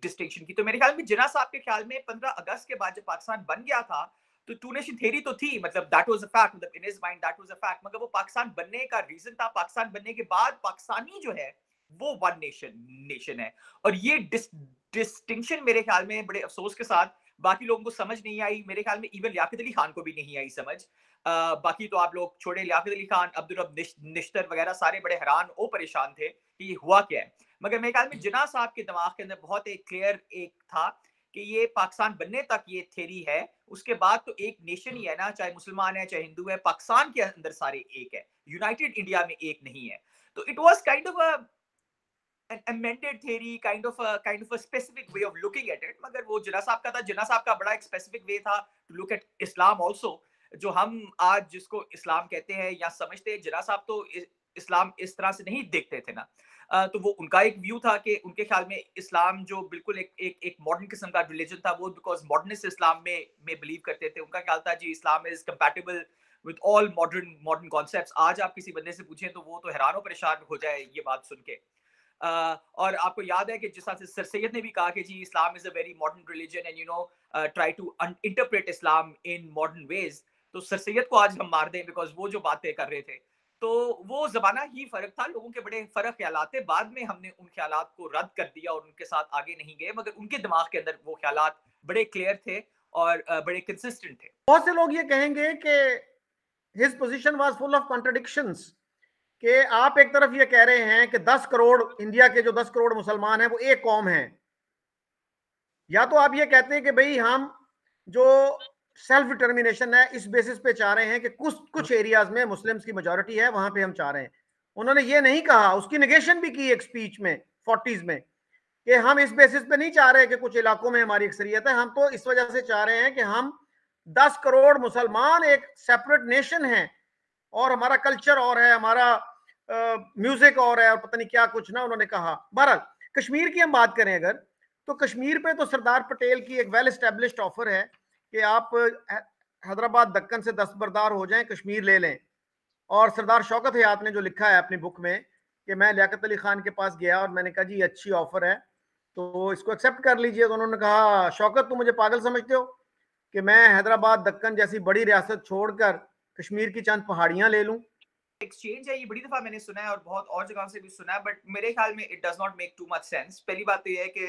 डिस्टिंक्शन की। तो मेरे ख्याल में जिन्ना साहब के ख्याल में 15 अगस्त के बाद जब पाकिस्तान बन गया था तो टू नेशन थ्योरी तो थी, मतलब दैट वाज अ फैक्ट, मतलब in his mind that was a fact, मगर वो पाकिस्तान बनने का रीजन था, पाकिस्तान बनने के बाद पाकिस्तानी जो है वो वन नेशन है। और ये डिस्टिंक्शन मेरे ख्याल में बड़े अफसोस के साथ बाकी लोगों को समझ नहीं आई। मेरे ख्याल में इवन लियाकत अली खान को भी नहीं आई समझ। बाकी तो आप लोग छोड़े, लियाकत अली खान, अब्दुल रब निश्तर वगैरह सारे बड़े हैरान और परेशान थे कि ये हुआ क्या है। मगर मेरे ख्याल में जिन्ना साहब के दिमाग के अंदर बहुत एक क्लियर एक था कि ये पाकिस्तान बनने तक ये थ्योरी है, उसके बाद तो एक नेशन ही है ना, चाहे मुसलमान है चाहे हिंदू है, पाकिस्तान के अंदर सारे एक है, यूनाइटेड इंडिया में एक नहीं है। तो it was kind of an amended theory, kind of a specific way of looking at it। मगर वो जिन्ना साहब का था, जिन्ना साहब का बड़ा एक स्पेसिफिक वे था to look at Islam also, जो हम आज जिसको इस्लाम कहते हैं या समझते हैं, जिन्ना साहब तो इस्लाम इस तरह से नहीं देखते थे ना। तो वो उनका एक व्यू था कि उनके ख्याल में इस्लाम जो बिल्कुल एक मॉडर्न किस्म का रिलीजन था, वो बिकॉज मॉडर्निस्ट इस्लाम में बिलीव करते थे। उनका ख्याल था जी Islam is compatible with all modern concepts. आज आप किसी बंदे से पूछें तो वो तो हैरान और परेशान हो जाए ये बात सुन के। और आपको याद है कि जिस तरह से सर सैयद ने भी कहा कि जी Islam is a very modern religion and you know try to interpret Islam in modern ways. तो सर सैयद को आज हम मार दें बिकॉज वो जो बातें कर रहे थे, तो वो जमाना ही फर्क था, लोगों के बड़े फर्क ख्यालात थे। बाद में हमने उन ख्यालात को रद्द कर दिया और उनके साथ आगे नहीं गए, मगर उनके दिमाग के अंदर वो ख्यालात बड़े क्लियर थे और बड़े कंसिस्टेंट थे। बहुत से लोग ये कहेंगे कि his position was full of contradictions, कि आप एक तरफ ये कह रहे हैं कि 10 करोड़ इंडिया के जो 10 करोड़ मुसलमान हैं वो एक कौम है, या तो आप ये कहते हैं कि भाई हम जो सेल्फ डिटर्मिनेशन है इस बेसिस पे चाह रहे हैं कि कुछ एरियाज में मुस्लिम्स की मेजॉरिटी है, वहां पे हम चाह रहे हैं। उन्होंने ये नहीं कहा, उसकी नेगेशन भी की एक स्पीच में 40s में, कि हम इस बेसिस पे नहीं चाह रहे कि कुछ इलाकों में हमारी अक्सरियत है, हम तो इस वजह से चाह रहे हैं कि हम 10 करोड़ मुसलमान एक सेपरेट नेशन हैं और हमारा कल्चर और है, हमारा म्यूजिक और है, और पता नहीं क्या कुछ ना उन्होंने कहा। बहरहाल कश्मीर की हम बात करें अगर, तो कश्मीर पे तो सरदार पटेल की एक वेल एस्टेब्लिश्ड ऑफर है कि आप हैदराबाद दक्कन से दस्तबरदार हो जाएं, कश्मीर ले लें। और सरदार शौकत हयात ने जो लिखा है अपनी बुक में कि मैं लियाकत अली खान के पास गया और मैंने कहा जी ये अच्छी ऑफर है तो इसको एक्सेप्ट कर लीजिए, तो उन्होंने कहा शौकत तुम मुझे पागल समझते हो कि मैं हैदराबाद दक्कन जैसी बड़ी रियासत छोड़कर कश्मीर की चंद पहाड़ियां ले लूं। एक्सचेंज है, ये बड़ी दफा मैंने सुना है और बहुत और जगह से भी सुना है, बट मेरे ख्याल में it does not make too much sense. पहली बात तो ये है कि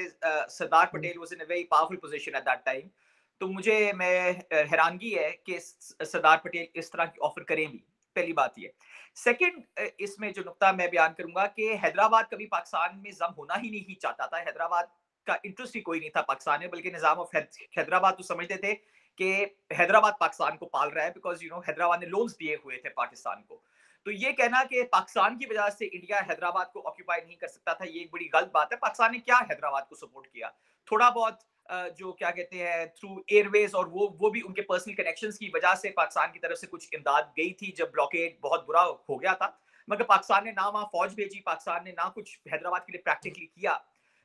Sardar Patel was in a very powerful position at that time, तो मुझे हैरानगी है कि सरदार पटेल इस तरह की ऑफर करें भी। पहली बात ये। सेकंड, इसमें जो नुक्ता मैं बयान करूंगा कि हैदराबाद कभी पाकिस्तान में जम होना ही नहीं चाहता था। हैदराबाद का इंटरेस्ट ही कोई नहीं था पाकिस्तान में, बल्कि निजाम ऑफ हैदराबाद तो समझते थे कि हैदराबाद पाकिस्तान को पाल रहा है, बिकॉज हैदराबाद ने लोन्स दिए हुए थे पाकिस्तान को। तो ये कहना कि पाकिस्तान की वजह से इंडिया हैदराबाद को ऑक्यूपाई नहीं कर सकता था, ये एक बड़ी गलत बात है। पाकिस्तान ने क्या हैदराबाद को सपोर्ट किया? थोड़ा बहुत जो क्या कहते हैं थ्रू एयरवेज, और वो भी उनके पर्सनल कनेक्शंस की वजह से पाकिस्तान की तरफ से कुछ इमदाद गई थी जब ब्लॉकेड बहुत बुरा हो गया था। मगर पाकिस्तान ने ना वहां फौज भेजी, पाकिस्तान ने ना कुछ हैदराबाद के लिए प्रैक्टिकली किया।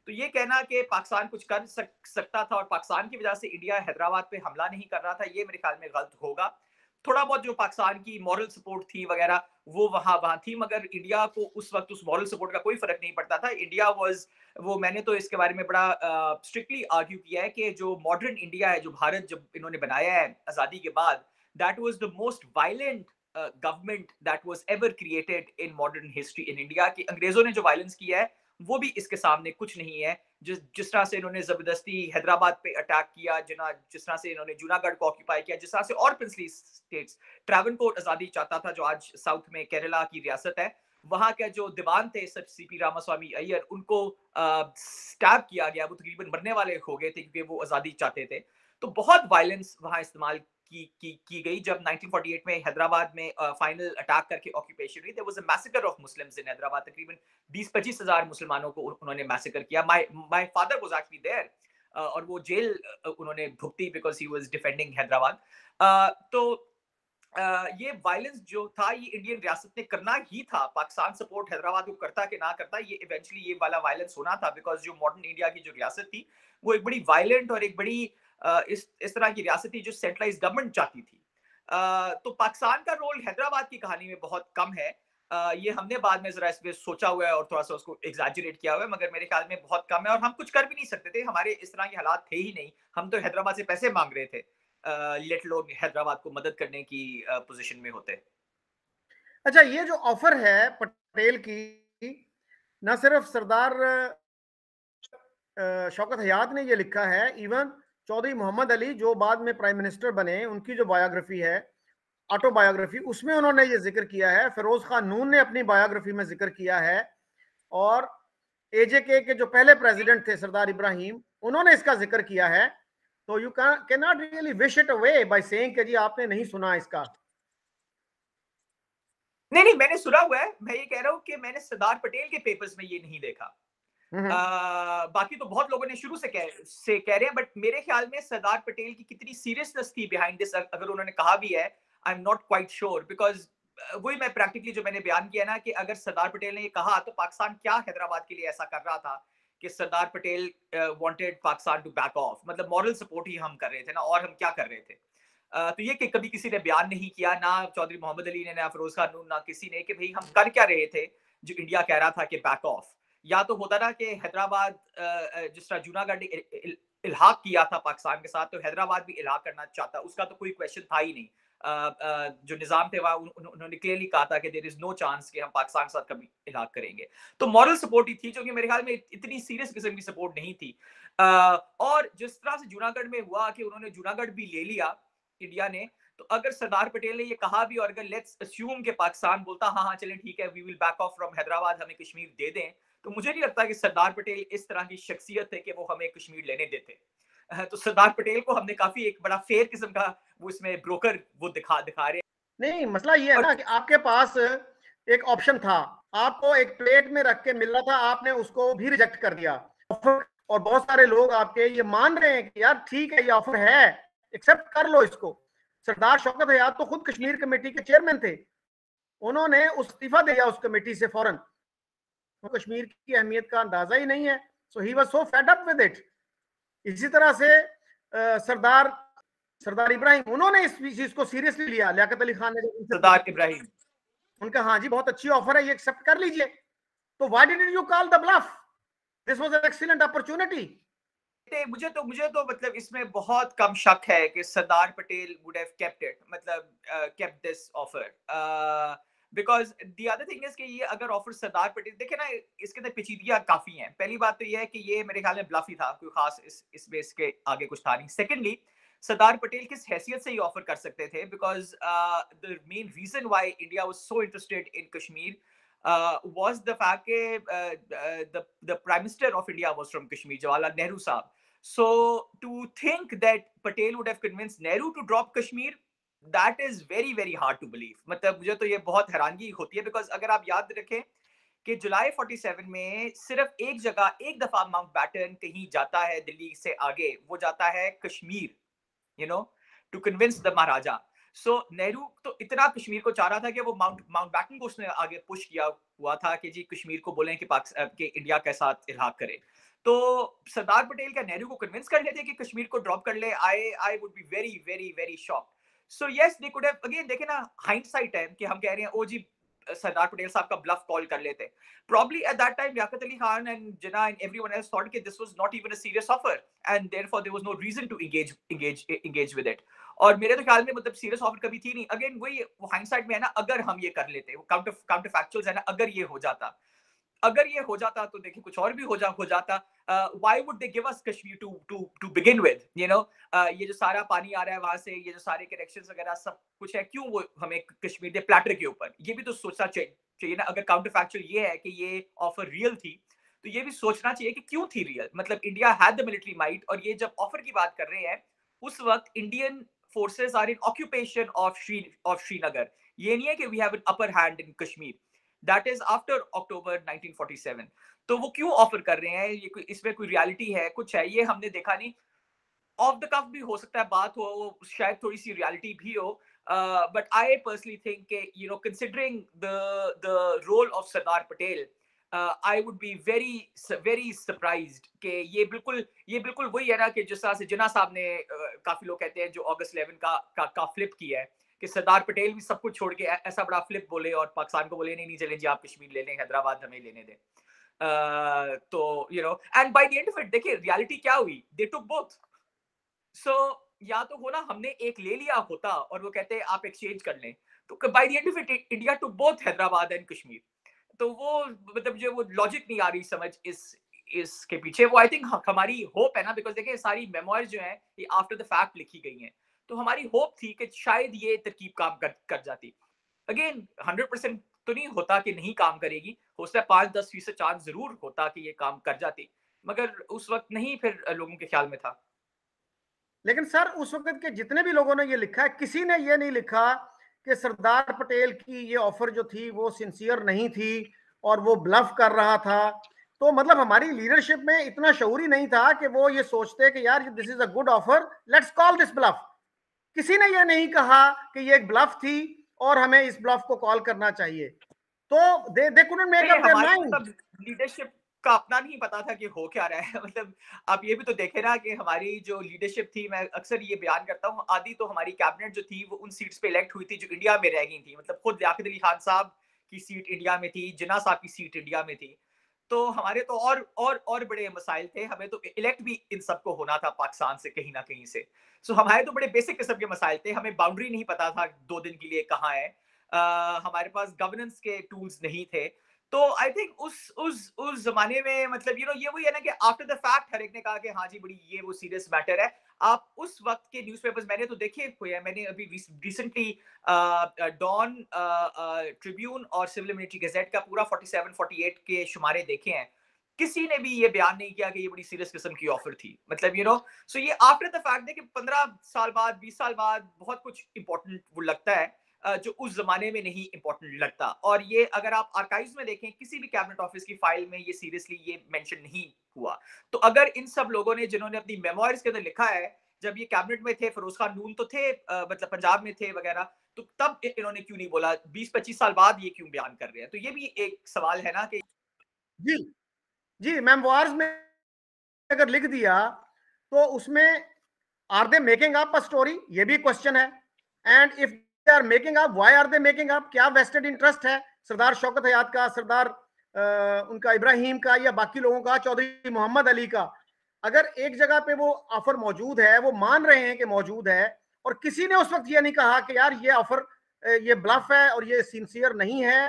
तो ये कहना कि पाकिस्तान कुछ कर सकता था और पाकिस्तान की वजह से इंडिया हैदराबाद पे हमला नहीं कर रहा था, ये मेरे ख्याल में गलत होगा। थोड़ा बहुत जो पाकिस्तान की मॉरल सपोर्ट थी वगैरह वो वहां थी, मगर इंडिया को उस वक्त उस मॉरल सपोर्ट का कोई फर्क नहीं पड़ता था। इंडिया वाज वो, मैंने तो इसके बारे में बड़ा स्ट्रिक्टली आर्ग्यू किया है कि जो मॉडर्न इंडिया है, जो भारत जब इन्होंने बनाया है आजादी के बाद, that was the most violent government that was ever created in modern history in India. कि अंग्रेजों ने जो वायलेंस किया है वो भी इसके सामने कुछ नहीं है। जिस तरह से इन्होंने जबरदस्ती हैदराबाद पे अटैक किया, जिस तरह से इन्होंने जूनागढ़ को ऑक्यूपाई किया, जिस तरह से और प्रिंसली स्टेट्स, ट्रावनकोर आजादी चाहता था जो आज साउथ में केरला की रियासत है, वहां के जो दीवान थे सर सीपी रामास्वामी अय्यर, उनको स्टैब किया गया, वो तकरीबन मरने वाले हो गए थे क्योंकि वो आजादी चाहते थे। तो बहुत वायलेंस वहां इस्तेमाल की गई। जब 1948 में हैदराबाद में फाइनल अटैक करके ऑक्यूपेशन हुई, there was a massacre of Muslims in Hyderabad. तकरीबन 20-25 हजार मुसलमानों को उन्होंने मैसेकर किया। My father was actually there, और वो जेल उन्होंने भुगती because he was defending Hyderabad. तो ये वायलेंस जो था ये इंडियन रियासत ने करना ही था। पाकिस्तान सपोर्ट हैदराबाद को करता कि ना करता, ये इवेंचुअली ये वाला वायलेंस होना था, बिकॉज जो मॉडर्न इंडिया की जो रियासत थी वो एक बड़ी वायलेंट और एक बड़ी इस तरह की रियासत थी जो सेंट्रलाइज गवर्नमेंट चाहती थी। तो पाकिस्तान का रोल हैदराबाद की कहानी में बहुत कम है। ये हमने बाद में जरा इस पे सोचा हुआ है और थोड़ा सा उसको एग्जैजरेट किया हुआ है, मगर मेरे ख्याल में बहुत कम है और हम कुछ कर भी नहीं सकते थे। हमारे इस तरह के हालात थे ही नहीं, हम तो हैदराबाद से पैसे मांग रहे थे, लेट लोग हैदराबाद को मदद करने की पोजीशन में होते। अच्छा, ये जो ऑफर है पटेल की, ना सिर्फ सरदार शौकत हयात ने ये लिखा है, इवन चौधरी मोहम्मद अली जो बाद में प्राइम मिनिस्टर बने, उनकी जो बायोग्राफी है, ऑटोबायोग्राफी, उसमें उन्होंने ये जिक्र किया है। फिरोज खान नून ने अपनी बायोग्राफी में जिक्र किया है, और एजेके के जो पहले प्रेसिडेंट थे सरदार इब्राहिम, उन्होंने इसका जिक्र किया है। तो you can not really wish it away by saying कि जी आपने नहीं सुना इसका। नहीं, मैंने सुना हुआ है। मैं ये कह रहा हूँ कि मैंने सरदार पटेल के पेपर्स में ये नहीं देखा। बाकी तो बहुत लोगों ने शुरू से कह रहे हैं, बट मेरे ख्याल में सरदार पटेल की कितनी सीरियसनेस थी बिहाइंड दिस, अगर उन्होंने कहा भी है, I am not quite sure. Because वही मैं प्रैक्टिकली जो मैंने बयान किया ना, कि अगर सरदार पटेल ने ये कहा तो पाकिस्तान क्या हैदराबाद के लिए ऐसा कर रहा था कि Sardar Patel wanted Pakistan to back off. मतलब मॉरल सपोर्ट ही हम कर रहे थे ना, और हम क्या कर रहे थे? तो ये कि कभी किसी ने बयान नहीं किया, ना चौधरी मोहम्मद अली ने, ना फिरोज खान नून, ना किसी ने, कि भाई हम कर क्या रहे थे जो इंडिया कह रहा था कि बैक ऑफ। या तो होता ना कि हैदराबाद जिस तरह जूनागढ़ ने इल्हाक किया था पाकिस्तान के साथ, तो हैदराबाद भी इल्हाक करना चाहता, उसका तो कोई क्वेश्चन था ही नहीं। जो निजाम थे वहाँ उन्होंने क्लियरली कहा था कि देयर इज नो चांस कि हम पाकिस्तान के साथ कभी इल्हाक करेंगे। तो मॉरल सपोर्ट ही थी, जो कि मेरे ख्याल में इतनी सीरियस किस्म की सपोर्ट नहीं थी। और जिस तरह से जूनागढ़ में हुआ कि उन्होंने जूनागढ़ भी ले लिया इंडिया ने, तो अगर सरदार पटेल ने ये कहा भी, और अगर लेट्स अस्यूम के पाकिस्तान बोलता हाँ हाँ चलें ठीक है, we will back off from Hyderabad, हमें कश्मीर दे दें, तो मुझे नहीं लगता कि सरदार पटेल इस तरह की शख्सियत है कि वो हमें कश्मीर लेने देते। तो सरदार पटेल को हमने काफी एक बड़ा फेयर किस्म का वो इसमें ब्रोकर वो दिखा रहे हैं। नहीं, मसला ये है ना कि आपके पास एक ऑप्शन था, आपको एक प्लेट में रख के मिल रहा था, आपने उसको भी रिजेक्ट कर दिया। ऑफर, और बहुत सारे लोग आपके ये मान रहे हैं कि यार ठीक है, ये ऑफर है, एक्सेप्ट कर लो इसको। सरदार शौकत हयात तो खुद कश्मीर कमेटी के चेयरमैन थे, उन्होंने इस्तीफा दिया उस कमेटी से फौरन, तो कश्मीर की अहमियत का अंदाजा ही नहीं है। So he was so fed up with it. इसी तरह से सरदार इब्राहिम, उन्होंने इस चीज को सीरियसली लिया। लियाकत अली खान ने सरदार इब्राहिम, उनका हाँ जी बहुत अच्छी ऑफर है, ये एक्सेप्ट कर लीजिए। तो why did you call the bluff? This was an excellent opportunity. मुझे तो मतलब इसमें बहुत कम शक है कि Sardar Patel would have kept it, मतलब kept this offer, because the other thing is कि ये अगर ऑफर सरदार पटेल, देखे ना इसके अंदर पेचीदगियां काफी हैं। पहली बात तो ये है कि ये मेरे ख्याल में ब्लफ ही था, कोई खास इसमें इसके आगे कुछ था नहीं। सेकेंडली, सरदार पटेल किस हैसियत से ये ऑफर कर सकते थे? Because the main reason why India was so interested in Kashmir was the fact that the Prime Minister of India was from Kashmir, Jawaharlal Nehru Sahab. So to think that Patel would have convinced Nehru to drop Kashmir, that is very very hard to believe. मतलब मुझे तो ये बहुत हैरानगी होती है, because अगर आप याद रखें कि जुलाई 47 में सिर्फ एक जगह एक दफा माउंट बैटन कहीं जाता है दिल्ली से आगे, वो जाता है Kashmir, you know, to convince the maharaja. So Nehru तो इतना कश्मीर को चाह रहा था कि वो माउंट बैटन को उसने आगे पुश किया हुआ था कि जी कश्मीर को बोलें कि पाकिस्तान के इंडिया के साथ इल्हाक करे। तो सरदार पटेल का नेहरू को कन्विंस कर लेते कि कश्मीर को ड्रॉप कर ले, आई would be very very very shocked. So yes, they could have, again देखे ना, हाइंडसाइट है कि हम कह रहे हैं ओ जी सरदार पटेल साहब का ब्लफ कॉल कर लेते। Probably at that time, Liaquat Ali Khan and Jinnah and everyone else thought that this was not even a serious offer, and therefore there was no reason to engage with it. और मेरे तो ख्याल में मतलब सीरियस ऑफर कभी थी नहीं। अगेन वही वो हाइंडसाइट में है ना, अगर हम ये कर लेते, वो काउंटर फैक्चुअल्स है ना, अगर ये हो जाता तो देखिए कुछ और भी हो जाता। Why would they give us Kashmir to begin with, you know, ये जो सारा पानी आ रहा है वहां से, ये जो सारे कनेक्शंस वगैरह सब कुछ है, क्यों वो हमें कश्मीर दे प्लेटर के ऊपर? ये भी तो सोचना चाहिए ना। अगर काउंटर फैक्चुअल ये है कि ये ऑफर रियल थी, तो ये भी सोचना चाहिए कि क्यों थी रियल। मतलब India had the military might, और ये जब ऑफर की बात कर रहे हैं, उस वक्त Indian forces are in occupation of Srinagar. ये नहीं है कि we have an upper hand in Kashmir, that is after October 1947। तो वो क्यों ऑफर कर रहे हैं? ये इसमें कोई रियलिटी है, कुछ है, ये हमने देखा नहीं। ऑफ द कफ भी हो सकता है बात हो, शायद थोड़ी सी रियलिटी भी हो, बट आई पर्सनली थिंक कि you know, considering the role of Sardar Patel, I would be very very surprised कि ये बिल्कुल वही है ना कि जिस तरह से जिन्ना साहब ने काफी लोग कहते हैं जो अगस्त 11 का फ्लिप किया है, कि सरदार पटेल भी सब कुछ छोड़ के ऐसा बड़ा फ्लिप बोले और पाकिस्तान को बोले नहीं चले जी आप कश्मीर ले लें, हैदराबाद हमें लेने दें। तो you know, and by the end of it देखिए रियलिटी क्या हुई, दे टुक बोथ। सो या तो हो ना, हमने एक ले लिया होता और वो कहते हैं आप एक्सचेंज कर लें, तो by the end of it India took both Hyderabad and Kashmir. तो वो मतलब जो वो लॉजिक नहीं आ रही समझ इसके पीछे। वो आई थिंक हमारी होप है ना, बिकॉज देखिए सारी मेमोइर्स जो हैं ये आफ्टर द फैक्ट लिखी गई हैं, तो हमारी होप थी कि शायद ये तरकीब काम कर जाती। अगेन 100% तो नहीं होता कि नहीं काम करेगी, हो सकता है 5-10% चांस जरूर होता कि ये काम कर जाती, मगर उस वक्त नहीं फिर लोगों के ख्याल में था। लेकिन सर उस वक्त के जितने भी लोगों ने ये लिखा है, किसी ने ये नहीं लिखा कि सरदार पटेल की ये ऑफर जो थी वो सिंसियर नहीं थी और वो ब्लफ कर रहा था। तो मतलब हमारी लीडरशिप में इतना शऊरी नहीं था कि वो ये सोचते कि यार this is a good offer, let's call this bluff. किसी ने ये नहीं कहा कि ये एक ब्लफ थी और हमें इस ब्लफ को कॉल करना चाहिए। तो they couldn't make up their mind. Leadership का अपना नहीं पता था कि हो क्या रहा है। मतलब आप ये भी तो देखे ना कि हमारी जो लीडरशिप थी, मैं अक्सर ये बयान करता हूँ, आधी तो हमारी कैबिनेट जो थी वो उन सीट्स पे इलेक्ट हुई थी जो इंडिया में रह गई थी। मतलब खुद लियाकत अली खान साहब की सीट इंडिया में थी, जिन्ना साहब की सीट इंडिया में थी। तो हमारे तो और बड़े मसाइल थे, हमें तो इलेक्ट भी इन सबको होना था पाकिस्तान से कहीं ना कहीं से। सो हमारे तो बड़े बेसिक किस्म के मसाइल थे, हमें बाउंड्री नहीं पता था 2 दिन के लिए कहाँ है, हमारे पास गवर्नेंस के टूल्स नहीं थे। तो आई थिंक उस जमाने में मतलब यू नो ये वही है ना कि आफ्टर द फैक्ट हर एक ने कहा कि हाँ जी बड़ी ये वो सीरियस मैटर है। आप उस वक्त के न्यूज़पेपर्स मैंने तो देखे हुए हैं, मैंने अभी रिसेंटली डॉन, ट्रिब्यून और सिविल मिलिट्री गजेट का पूरा 47-48 के शुमारे देखे हैं। किसी ने भी ये बयान नहीं किया कि ये बड़ी सीरियस किस्म की ऑफर थी। मतलब यू नो, सो ये आफ्टर द फैक्ट है कि 15 साल बाद 20 साल बाद बहुत कुछ इंपॉर्टेंट वो लगता है, जो उस जमाने में नहीं इंपॉर्टेंट लगता। और ये अगर आप आर्काइव्स में देखें किसी भी कैबिनेट ऑफिस की फाइल में ये सीरियसली ये मेंशन नहीं हुआ। तो अगर इन सब लोगों ने जिन्होंने अपनी मेमोइर्स के अंदर लिखा है, जब ये कैबिनेट में थे, फिरोज खान नून तो थे, मतलब पंजाब में थे वगैरह, तो तब इन्होंने क्यों नहीं बोला? 20-25 साल बाद ये क्यों बयान कर रहे हैं? तो ये भी एक सवाल है ना कि जी जी, मेमोइर्स में अगर लिख दिया तो उसमें are they making up a story, ये भी क्वेश्चन है। And if they are making up, why are they making up? क्या वेस्टेड इंटरेस्ट है सरदार शौकत हयात का, सरदार उनका इब्राहिम का, या बाकी लोगों का, चौधरी मोहम्मद अली का? अगर एक जगह पे वो ऑफर मौजूद है, वो मान रहे हैं कि मौजूद है, और किसी ने उस वक्त ये नहीं कहा कि यार ये ऑफर ये ब्लफ है और ये सिंसियर नहीं है,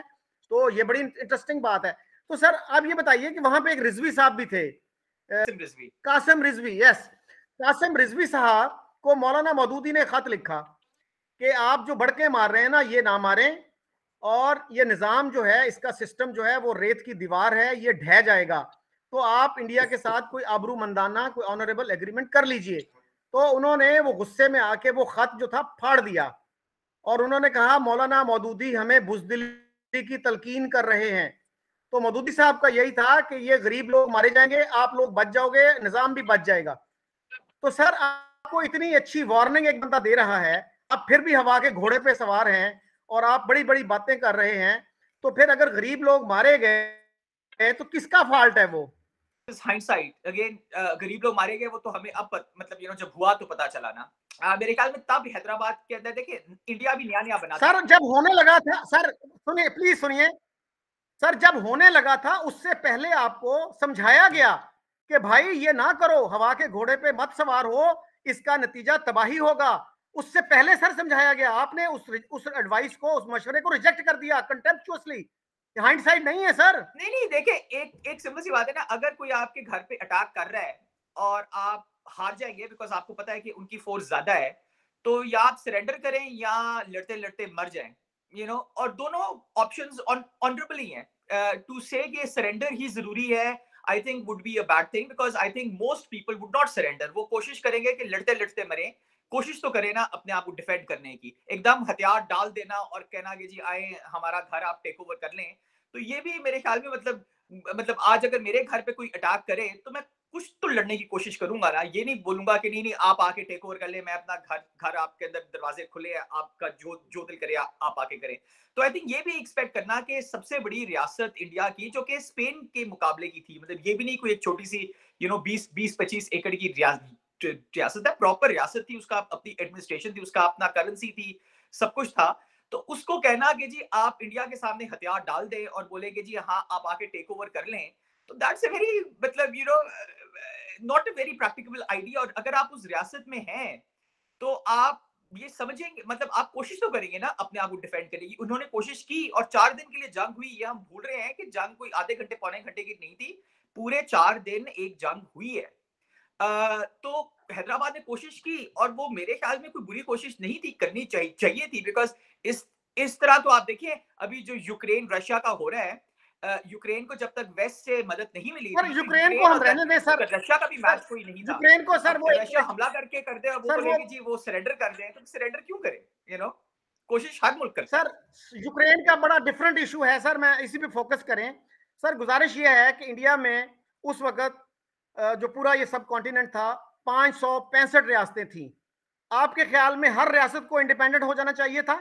तो ये बड़ी इंटरेस्टिंग बात है। तो सर आप ये बताइए कि वहां पे एक रिजवी साहब भी थे, रिजवी, कासिम रिजवी, यस, कासिम रिजवी साहब को मौलाना मौदूदी ने खत लिखा कि आप जो भड़के मार रहे हैं ना, ये ना मारें, और ये निज़ाम जो है, इसका सिस्टम जो है वो रेत की दीवार है, ये ढह जाएगा, तो आप इंडिया के साथ कोई आबरूमंदाना, कोई ऑनरेबल एग्रीमेंट कर लीजिए। तो उन्होंने वो गुस्से में आके वो खत जो था फाड़ दिया, और उन्होंने कहा मौलाना मौदूदी हमें बुज़दिली की तलकीन कर रहे हैं। तो मौदूदी साहब का यही था कि ये गरीब लोग मारे जाएंगे, आप लोग बच जाओगे, निज़ाम भी बच जाएगा। तो सर आपको इतनी अच्छी वार्निंग एक बंदा दे रहा है, आप फिर भी हवा के घोड़े पे सवार हैं और आप बड़ी बड़ी बातें कर रहे हैं, तो फिर अगर गरीब लोग मारे गए तो किसका फॉल्ट है वो? हाइंडसाइट अगेन, गरीब लोग मारे गए वो तो हमें अब मतलब जब हुआ तो पता चला ना। मेरे ख्याल में तब हैदराबाद के अंदर देखिए इंडिया भी नया नया बना था। सर जब होने लगा था, सर सुनिए, प्लीज सुनिए, सर जब होने लगा था उससे पहले आपको समझाया गया कि भाई ये ना करो, हवा के घोड़े पे मत सवार हो, इसका नतीजा तबाही होगा। उससे पहले सर समझाया गया, आपने उस एडवाइस को, उस मशवरे को रिजेक्ट कर दिया कंटेम्प्चुअसली। हाइंडसाइट नहीं है सर। नहीं नहीं, देखिए एक एक सिंपल सी बात है ना, अगर कोई आपके घर पे अटैक कर रहा है और आप हार जाएंगे बिकॉज आपको पता है कि उनकी फोर्स ज्यादा है, तो या आप सरेंडर करें या लड़ते लड़ते मर जाएं, और दोनों ऑप्शंस ऑनरेबल ही हैं। टू से कि सरेंडर ही जरूरी है, I think would be a bad thing, because I think most people would not surrender. वो कोशिश करेंगे कि लड़ते लड़ते मरे, कोशिश तो करें ना अपने आप को डिफेंड करने की। एकदम हथियार डाल देना और कहना कि जी आए हमारा घर आप टेक ओवर कर लें, तो ये भी मेरे ख्याल में मतलब आज अगर मेरे घर पे कोई अटैक करे तो मैं कुछ तो लड़ने की कोशिश करूंगा ना। ये नहीं बोलूंगा कि नहीं नहीं आप आके टेक ओवर कर ले, मैं अपना घर घर आपके अंदर दरवाजे खुले हैं, आपका जो जो दिल करे आप आके करें। तो आई थिंक ये भी एक्सपेक्ट करना कि सबसे बड़ी रियासत इंडिया की, जो कि स्पेन के मुकाबले की थी, मतलब ये भी नहीं कोई एक छोटी सी 20-25 एकड़ की रियासत है, प्रॉपर रियासत थी, उसका अपनी एडमिनिस्ट्रेशन थी, उसका अपना करेंसी थी, सब कुछ था। तो उसको कहना कि जी आप इंडिया के सामने हथियार डाल दें और बोले कि जी हाँ आप आके टेक ओवर कर लें, तो दैट्स अ वेरी मतलब not a very practical idea. और अगर आप उस रियासत में हैं तो आप ये समझेंगे, मतलब आप कोशिश तो करेंगे ना अपने आप को डिफेंड करने की। उन्होंने कोशिश की और 4 दिन के लिए जंग हुई। ये हम भूल रहे हैं कि जंग कोई आधे घंटे पौने घंटे की नहीं थी, पूरे 4 दिन एक जंग हुई है। तो हैदराबाद ने कोशिश की और वो मेरे ख्याल में कोई बुरी कोशिश नहीं थी, करनी चाहिए थी, बिकॉज इस तरह तो आप देखिए अभी जो यूक्रेन रशिया का हो रहा है, यूक्रेन को जब तक वेस्ट से मदद नहीं मिली सर थी तो यूक्रेन को यूक्रेन हम रहने दें सर। रशिया का भी सर मैच कोई नहीं था। यूक्रेन को सर अब वो रशिया हमला करके कर दे और वो सर वो बोलेगी जी वो सरेंडर कर दे, तो सरेंडर क्यों करे? कोशिश हर मुल्क करता है। सर यूक्रेन का बड़ा डिफरेंट इशू है सर, मैं इसी पे फोकस करें। सर गुजारिश ये है कि इंडिया में उस वक्त जो पूरा ये सब कॉन्टिनेंट था, 565 रियासतें थी। आपके ख्याल में हर रियासत को इंडिपेंडेंट हो जाना चाहिए था?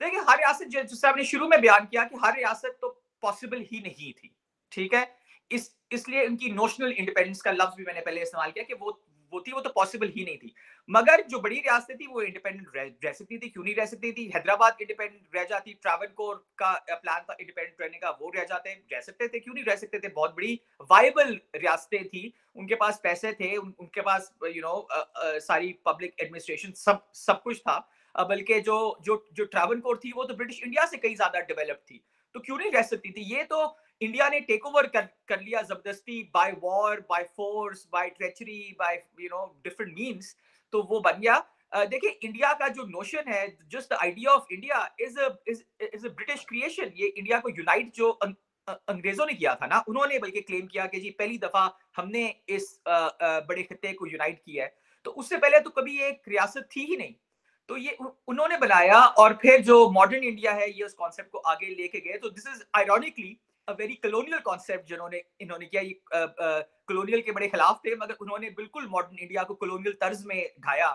देखिए हर रियासत, जैसे आपने शुरू में बयान किया कि हर रियासत तो पॉसिबल ही नहीं थी, ठीक है। इसलिए उनकी नोशनल इंडिपेंडेंस का लफ्ज भी मैंने पहले इस्तेमाल किया कि वो तो पॉसिबल ही नहीं थी। मगर जो बड़ी रियासतें थी वो इंडिपेंडेंट रह सकती थी। क्यों नहीं रह सकती थी? हैदराबाद इंडिपेंडेंट रह जाती, ट्रैवनकोर का प्लान था इंडिपेंडेंट रहने का, वो रह सकते थे। क्यों नहीं रह सकते थे? बहुत बड़ी वायबल रियासतें थी, उनके पास पैसे थे, उनके पास सारी पब्लिक एडमिनिस्ट्रेशन सब कुछ था। बल्कि जो जो जो ट्रैवनकोर थी वो तो ब्रिटिश इंडिया से कहीं ज्यादा डेवलप थी, तो क्यों नहीं रह सकती थी? ये तो इंडिया ने टेक ओवर कर लिया जबरदस्ती, by war, by force, by treachery, by different means, तो वो बन गया। देखिए इंडिया का जो नोशन है, just the idea of India is a British creation. ये इंडिया को यूनाइट जो अंग्रेजों ने किया था ना, उन्होंने बल्कि क्लेम किया कि जी पहली दफा हमने इस बड़े खित्ते को यूनाइट किया है। तो उससे पहले तो कभी एक रियासत थी ही नहीं। तो ये उन्होंने बनाया और फिर जो मॉडर्न इंडिया है ये उस कॉन्सेप्ट को आगे लेके गए। तो this is ironically a very colonial concept जिन्होंने इन्होंने किया। ये कॉलोनियल के बड़े खिलाफ थे, मगर उन्होंने बिल्कुल मॉडर्न इंडिया को कॉलोनियल तर्ज में ढाया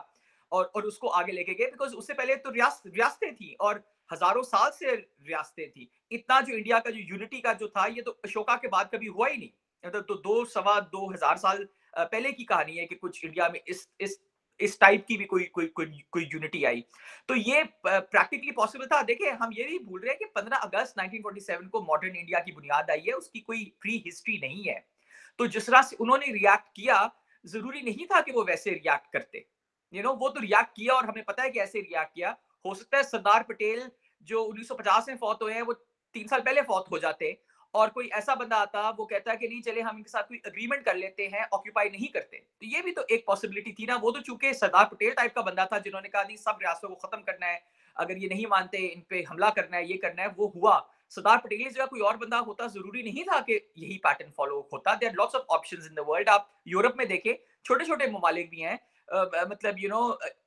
और उसको आगे लेके गए। बिकॉज उससे पहले तो रियासतें थी और हजारों साल से रियासतें थी। इतना जो इंडिया का जो यूनिटी का जो था ये तो अशोका के बाद कभी हुआ ही नहीं। मतलब तो 2 सवा 2 हजार साल पहले की कहानी है कि कुछ इंडिया में इस टाइप की भी कोई यूनिटी आई। तो ये प्रैक्टिकली पॉसिबल था। देखिए हम ये भी भूल रहे हैं कि 15 अगस्त 1947 को मॉडर्न इंडिया की बुनियाद आई है, उसकी कोई प्री हिस्ट्री नहीं है। तो जिस तरह से उन्होंने रिएक्ट किया, जरूरी नहीं था कि वो वैसे रिएक्ट करते। वो तो रिएक्ट किया और हमें पता है कि ऐसे रिएक्ट किया। हो सकता है सरदार पटेल जो 1950 में फौत हुए हैं वो 3 साल पहले फौत हो जाते और कोई ऐसा बंदा आता, वो कहता कि नहीं चले हम इनके साथ कोई अग्रीमेंट कर लेते हैं, ऑक्यूपाई नहीं करते। तो ये भी तो एक पॉसिबिलिटी थी ना। वो तो चूंकि सरदार पटेल टाइप का बंदा था जिन्होंने कहा नहीं सब रियासतों को खत्म करना है, अगर ये नहीं मानते इन पे हमला करना है, ये करना है, वो हुआ। सरदार पटेल की जगह कोई और बंदा होता, जरूरी नहीं था कि यही पैटर्न फॉलो होता। There are lots of options in the world. आप यूरोप में देखें, छोटे छोटे ममालिक भी हैं। मतलब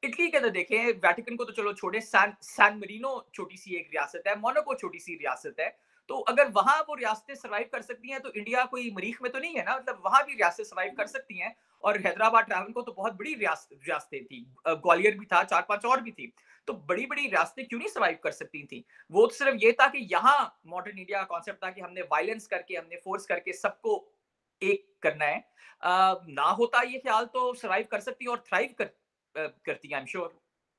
इटली के अंदर देखें, वेटिकन को तो चलो छोड़े, सैन मरीनो छोटी सी एक रियासत है, मोनाको छोटी सी रियासत है। तो अगर वहां वो रियासतें सर्वाइव कर सकती हैं तो इंडिया कोई मरीख में तो नहीं है ना। मतलब वहां भी रियासतें सर्वाइव कर सकती हैं। और हैदराबाद ट्रैवल को तो बहुत बड़ी रियासतें थी, ग्वालियर भी था, 4-5 और भी थी। तो बड़ी बड़ी रियासतें क्यों नहीं सर्वाइव कर सकती थी। वो तो सिर्फ ये था कि यहाँ मॉडर्न इंडिया का कॉन्सेप्ट था कि हमने वायलेंस करके, हमने फोर्स करके सबको एक करना है। ना होता ये ख्याल तो सर्वाइव कर सकती और थ्राइव करती है, आई एम श्योर।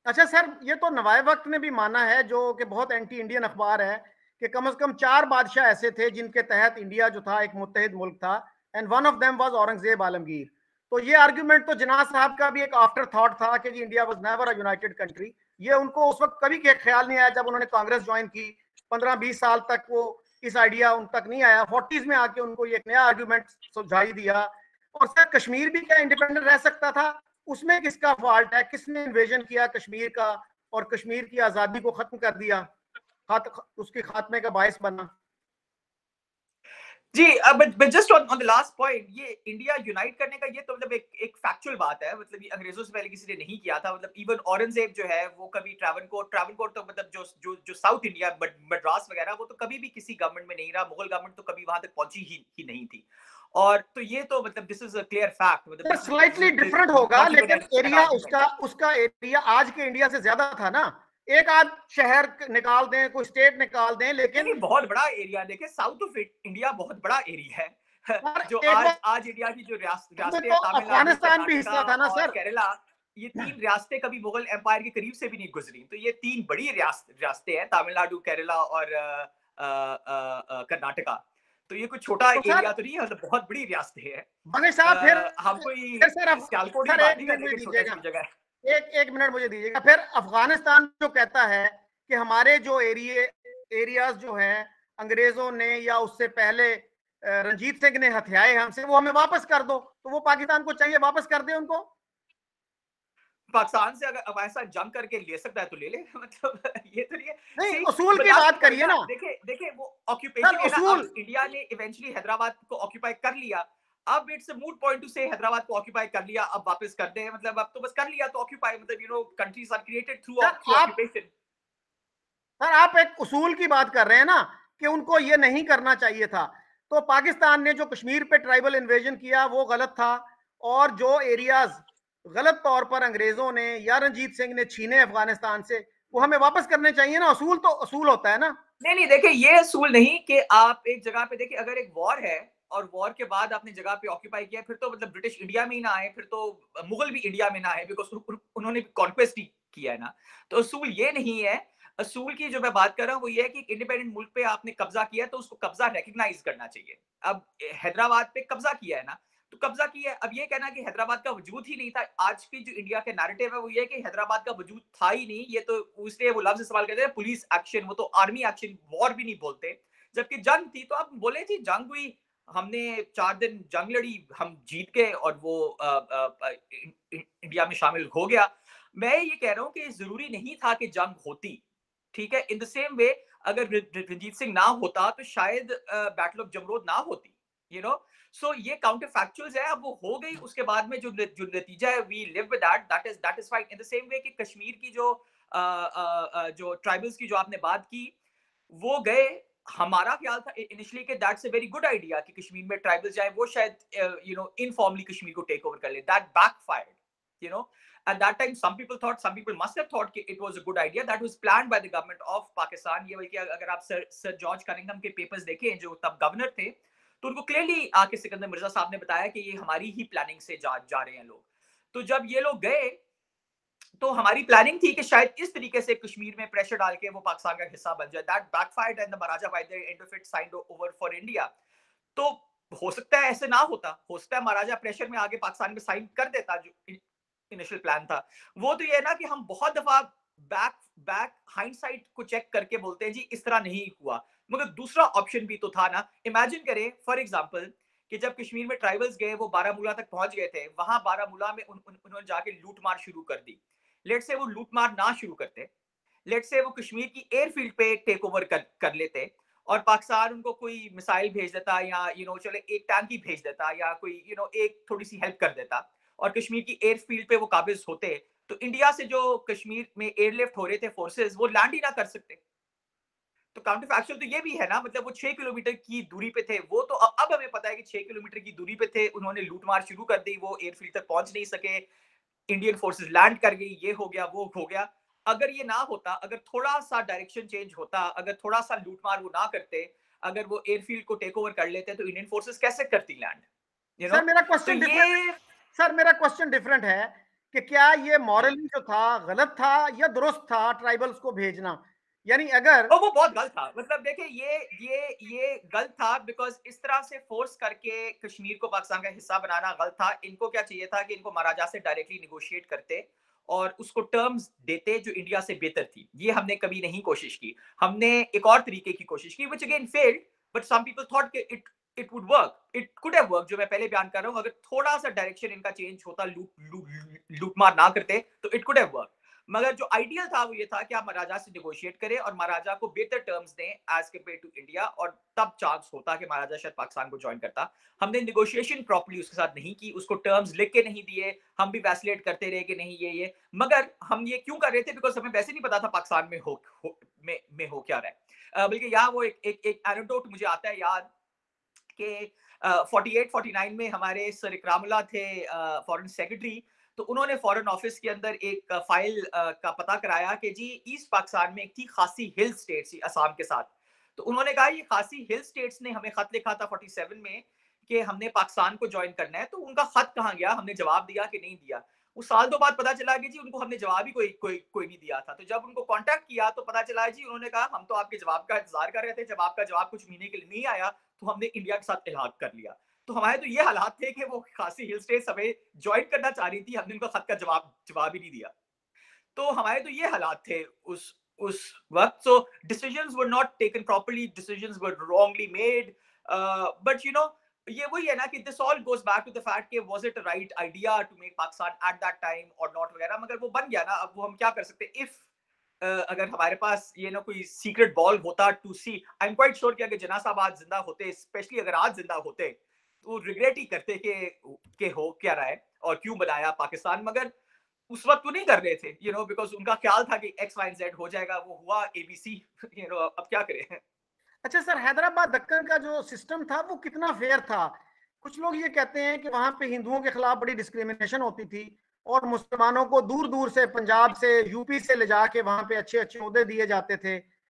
अच्छा सर, ये तो नवाए वक्त ने भी माना है, जो कि बहुत एंटी इंडियन अखबार है, कि कम से कम 4 बादशाह ऐसे थे जिनके तहत इंडिया जो था एक मुत्तहिद मुल्क था, and one of them was Aurangzeb Alamgir. तो ये आर्ग्यूमेंट तो जिन्ना साहब का भी एक आफ्टर थॉट था कि जी India was never a united country. ये उनको उस वक्त कभी ख्याल नहीं आया जब उन्होंने कांग्रेस ज्वाइन की। 15-20 साल तक वो इस आइडिया उन तक नहीं आया। 40s में आके उनको ये एक नया आर्ग्यूमेंट सुझाई दिया। और सर कश्मीर भी क्या इंडिपेंडेंट रह सकता था? उसमें किसका फॉल्ट है? किसने इन्वेजन किया कश्मीर का और कश्मीर की आजादी को खत्म कर दिया, उसके खात्मे का बायस बना? जी, but just on the last point, ये इंडिया यूनाइट करने का ये तो मतलब एक फैक्चुअल बात है। मतलब ये अंग्रेजों से पहले किसी ने नहीं किया था। मतलब इवन औरंगजेब जो है वो कभी ट्रावनकोर तो मतलब जो साउथ इंडिया मद्रास वगैरह, वो तो कभी भी किसी गवर्नमेंट में नहीं रहा। मुगल गवर्नमेंट तो कभी वहां तक पहुंची ही नहीं थी। और तो ये तो मतलब this is a clear fact. मतलब स्लाइटली डिफरेंट होगा, नॉट इवन लेकिन एन एरिया आर्गुमेंट। उसका एरिया आज के इंडिया से ज्यादा था ना। एक आध शहर निकाल दें, कोई स्टेट निकाल दें, लेकिन नहीं, बहुत बड़ा एरिया। देखिए साउथ ऑफ इंडिया बहुत बड़ा एरिया है। जो एक आज इंडिया की जो में रियासतें तो हैं, तमिलनाडु, अफगानिस्तान भी कर्नाटका हिस्सा था ना और सर। केरला, ये 3 रियासतें कभी मुगल एम्पायर के करीब से भी नहीं गुजरी। तो ये 3 बड़ी रियासतें हैं, तमिलनाडु, केरला और कर्नाटका। तो ये कोई छोटा तो एरिया सर तो नहीं है, मतलब बहुत बड़ी रियासतें हैं। मगे साहब, हम कोई फिर सर सियालकोट की सर बात एक नहीं मिनट कर रहे मुझे कि छोटा दीजिएगा, सी जगह है। एक मिनट मुझे दीजिएगा। फिर अफगानिस्तान जो कहता है कि हमारे जो एरियाज जो हैं अंग्रेजों ने या उससे पहले रंजीत सिंह ने हथियाए हमसे, वो हमें वापस कर दो, तो वो पाकिस्तान को चाहिए वापस कर दे उनको। पाकिस्तान से अगर अब ऐसा जंग करके ले सकता है तो ले ले। मतलब ये तो नहीं है। नहीं, सी, उसूल बट की दैट्स द बात पॉइंट करिए ना। ना देखिए वो सर, ऑक्यूपेशन एरा, अब उसूल। इंडिया ने इवेंचुअली हैदराबाद को ऑक्यूपाई कर लिया। अब it's a mood point two से हैदराबाद को ऑक्यूपाई कर लिया, अब वापस कर दे। मतलब अब तो बस कर लिया तो ऑक्यूपाई, मतलब countries are created through sir through आप ऑक्यूपेशन। सर आप एक उसूल की बात कर रहे हैं ना, कि उनको ये नहीं करना चाहिए था। तो पाकिस्तान ने जो कश्मीर पे ट्राइबल इन्वेजन किया वो गलत था, और जो एरियाज गलत तौर पर अंग्रेजों ने या रंजीत सिंह ने छीने अफगानिस्तान से, वो हमें वापस करने चाहिए ना। असूल तो असूल होता है ना। नहीं देखिए, ये असूल नहीं कि आप एक जगह पे देखिए, अगर एक वॉर है और वॉर के बाद आपने जगह पे ऑक्यूपाई किया, फिर तो मतलब ब्रिटिश इंडिया में ही ना आए, फिर तो मुगल भी इंडिया में ना आए, बिकॉज उन्होंने कॉन्क्वेस्ट ही किया है ना। तो असूल ये नहीं है। असूल की जो मैं बात कर रहा हूँ वो ये है कि इंडिपेंडेंट मुल्क पे आपने कब्जा किया तो उसको कब्जा रिकग्नाइज करना चाहिए। अब हैदराबाद पे कब्जा किया है ना, तो कब्जा किया है। अब ये कहना कि हैदराबाद का वजूद ही नहीं था, आज की जो इंडिया के नैरेटिव है वो ये है कि हैदराबाद का वजूद था ही नहीं। ये तो उसने वो लफ्ज इस्तेमाल करते हैं पुलिस एक्शन, वो तो आर्मी एक्शन, वॉर भी नहीं बोलते। जबकि जंग थी तो आप बोले थी जंग हुई, हमने 4 दिन जंग लड़ी, हम जीत गए और वो इंडिया में शामिल हो गया। मैं ये कह रहा हूँ कि जरूरी नहीं था कि जंग होती। ठीक है, इन द सेम वे अगर रंजीत सिंह ना होता तो शायद बैटल ऑफ जमरोद ना होती। यू नो सो ये काउंटर फैक्चुअल्स है। अब वो हो गई, उसके बाद में जो नतीजा है we live with that, that is fine. In the same way कि कश्मीर की जो जो ट्राइबल्स की जो आपने बात की, वो गए। हमारा ख्याल था इनिशियली कि that's a very good idea कि कश्मीर में ट्राइबल्स जाए, वो शायद इनफॉर्मली कश्मीर को टेक ओवर कर ले। That backfired, you know at that time some people must have thought it was a good idea that was planned by the government of Pakistan। ये बल्कि अगर आप सर जॉर्ज कनिंघम के पेपर्स देखें जो तब गवर्नर थे, तो उनको क्लियरली आके सिकंदर मिर्जा साहब ने बताया कि ये हमारी ही प्लानिंग से जा रहे हैं लोग। तो जब ये लोग गए तो हमारी प्लानिंग थी कि शायद इस तरीके से कश्मीर में प्रेशर डाल के वो पाकिस्तान का हिस्सा बन जाए। That backfired and the Maharaja by the end of it signed over for India. तो हो सकता है ऐसे ना होता, हो सकता है महाराजा प्रेशर में आगे पाकिस्तान में साइन कर देता जो इनिशियल प्लान था। वो तो ये है ना कि हम बहुत दफा बैक बैक हाइंडसाइट को चेक करके बोलते हैं जी इस तरह नहीं हुआ, मगर दूसरा ऑप्शन भी तो था ना। इमेजिन करें फॉर एग्जांपल कि जब कश्मीर में ट्राइबल्स गए, वो बारामूला तक पहुंच गए थे, वहां बारामूला में उन्होंने जाके लूट मार शुरू कर दी। लेट से वो लूट मार ना शुरू करते, लेट से वो कश्मीर की एयरफील्ड पे टेक ओवर कर लेते और पाकिस्तान उनको कोई मिसाइल भेज देता या चले एक टैंकी भेज देता या कोई एक थोड़ी सी हेल्प कर देता और कश्मीर की एयरफील्ड पे वो काबिज होते, तो इंडिया से जो कश्मीर में एयरलिफ्ट हो रहे थे फोर्सेस, वो लैंड ही ना कर सकते। तो काउंटर फैक्चुअल तो ये भी है ना, मतलब वो 6 किलोमीटर की दूरी पे थे, वो तो अब हमें पता है कि 6 किलोमीटर की दूरी पे थे, उन्होंने लूटमार शुरू कर दी, वो एयरफील्ड तक पहुंच नहीं सके, इंडियन फोर्सेस लैंड कर गई, ये हो गया वो हो गया। अगर ये ना होता, अगर थोड़ा सा डायरेक्शन चेंज होता, अगर थोड़ा सा लूटमार वो ना करते, अगर वो एयरफील्ड को टेक ओवर कर लेते, तो इंडियन फोर्सेस कैसे करती लैंड, सर मेरा तो क्वेश्चन डिफरेंट ये सर मेरा क्वेश्चन डिफरेंट है कि क्या ये मॉरली जो था गलत था या दुरुस्त था ट्राइबल्स को भेजना, यानी अगर वो बहुत गलत था। मतलब देखिए ये गलत था बिकॉज इस तरह से फोर्स करके कश्मीर को पाकिस्तान का हिस्सा बनाना गलत था। इनको क्या चाहिए था कि इनको महाराजा से डायरेक्टली निगोशिएट करते और उसको टर्म्स देते जो इंडिया से बेहतर थी। ये हमने कभी नहीं कोशिश की। हमने एक और तरीके की कोशिश की which again failed, but some people thought कि it would work, it could have work. जो मैं पहले बयान कर रहा हूं, अगर थोड़ा सा डायरेक्शन इनका चेंज होता, लूटमार ना करते, तो इट कुड हैव वर्क। मगर जो आइडियल था वो ये था कि आप महाराजा से निगोशिएट करें और महाराजा को बेहतर टर्म्स दें एज कम्पेयर टू इंडिया, और तब चांस होता कि महाराजा शायद पाकिस्तान को ज्वाइन करता। हमने निगोशिएशन प्रॉपर्ली उसके साथ नहीं की, उसको टर्म्स लिख के नहीं दिए, हम भी वैसिलेट करते रहे कि नहीं ये मगर हम ये क्यों कर रहे थे, बिकॉज हमें वैसे नहीं पता था पाकिस्तान में हो क्या रहा है। बल्कि यहाँ वो एक एनेक्डोट मुझे आता है याद कि 48-49 में हमारे सर इकरामुल्लाह थे फॉरेन सेक्रेटरी, तो उन्होंने फॉरेन ऑफिस के अंदर एक फाइल का पता कराया कि जी ईस्ट पाकिस्तान में एक थी खासी हिल स्टेट्स असम के साथ। तो उन्होंने कहा ये खासी हिल स्टेट्स ने हमें खत लिखा था 47 में कि हमने पाकिस्तान को ज्वाइन करना है। तो उनका खत कहाँ गया, हमने जवाब दिया कि नहीं दिया। वो साल 2 बाद पता चला कि जी उनको हमने जवाब ही कोई नहीं दिया था। तो जब उनको कांटेक्ट किया तो पता चला जी उन्होंने कहा हम तो आपके जवाब का इंतजार कर रहे थे, जब आपका जवाब कुछ महीने के लिए नहीं आया तो हमने इंडिया के साथ इल्हाक कर लिया। तो हमारे तो ये हालात थे कि वो खासी हिल स्टेट हमें ज्वाइन करना चाह रही थी, हमने उनका खत का जवाब ही नहीं दिया। तो हमारे तो ये हालात थे उस वक्त। So decisions were not taken properly, decisions were wrongly made, but ये वही है ना कि this all goes back to the fact कि was it a right idea to make Pakistan at that time और नॉट वगैरह। मगर वो बन गया ना, अब वो हम क्या कर सकते। इफ अगर हमारे पास कोई सीक्रेट बॉल होता to see, I am quite sure कि अगर जना साहब आज जिंदा होते, स्पेशली अगर आज जिंदा होते, तो रिग्रेट ही करते कि हो क्या रहा है और क्यों बनाया पाकिस्तान। मगर उस वक्त वो नहीं कर रहे थे, बिकॉज उनका ख्याल था कि एक्स वाई जेड हो जाएगा, वो हुआ एबीसी। अब क्या करें। अच्छा सर, हैदराबाद दक्कन का जो सिस्टम था वो कितना फेयर था? कुछ लोग ये कहते हैं कि वहां पे हिंदुओं के खिलाफ बड़ी डिस्क्रिमिनेशन होती थी और मुसलमानों को दूर दूर से, पंजाब से, यूपी से ले जाके वहां पे अच्छे अच्छे ओहदे दिए जाते थे।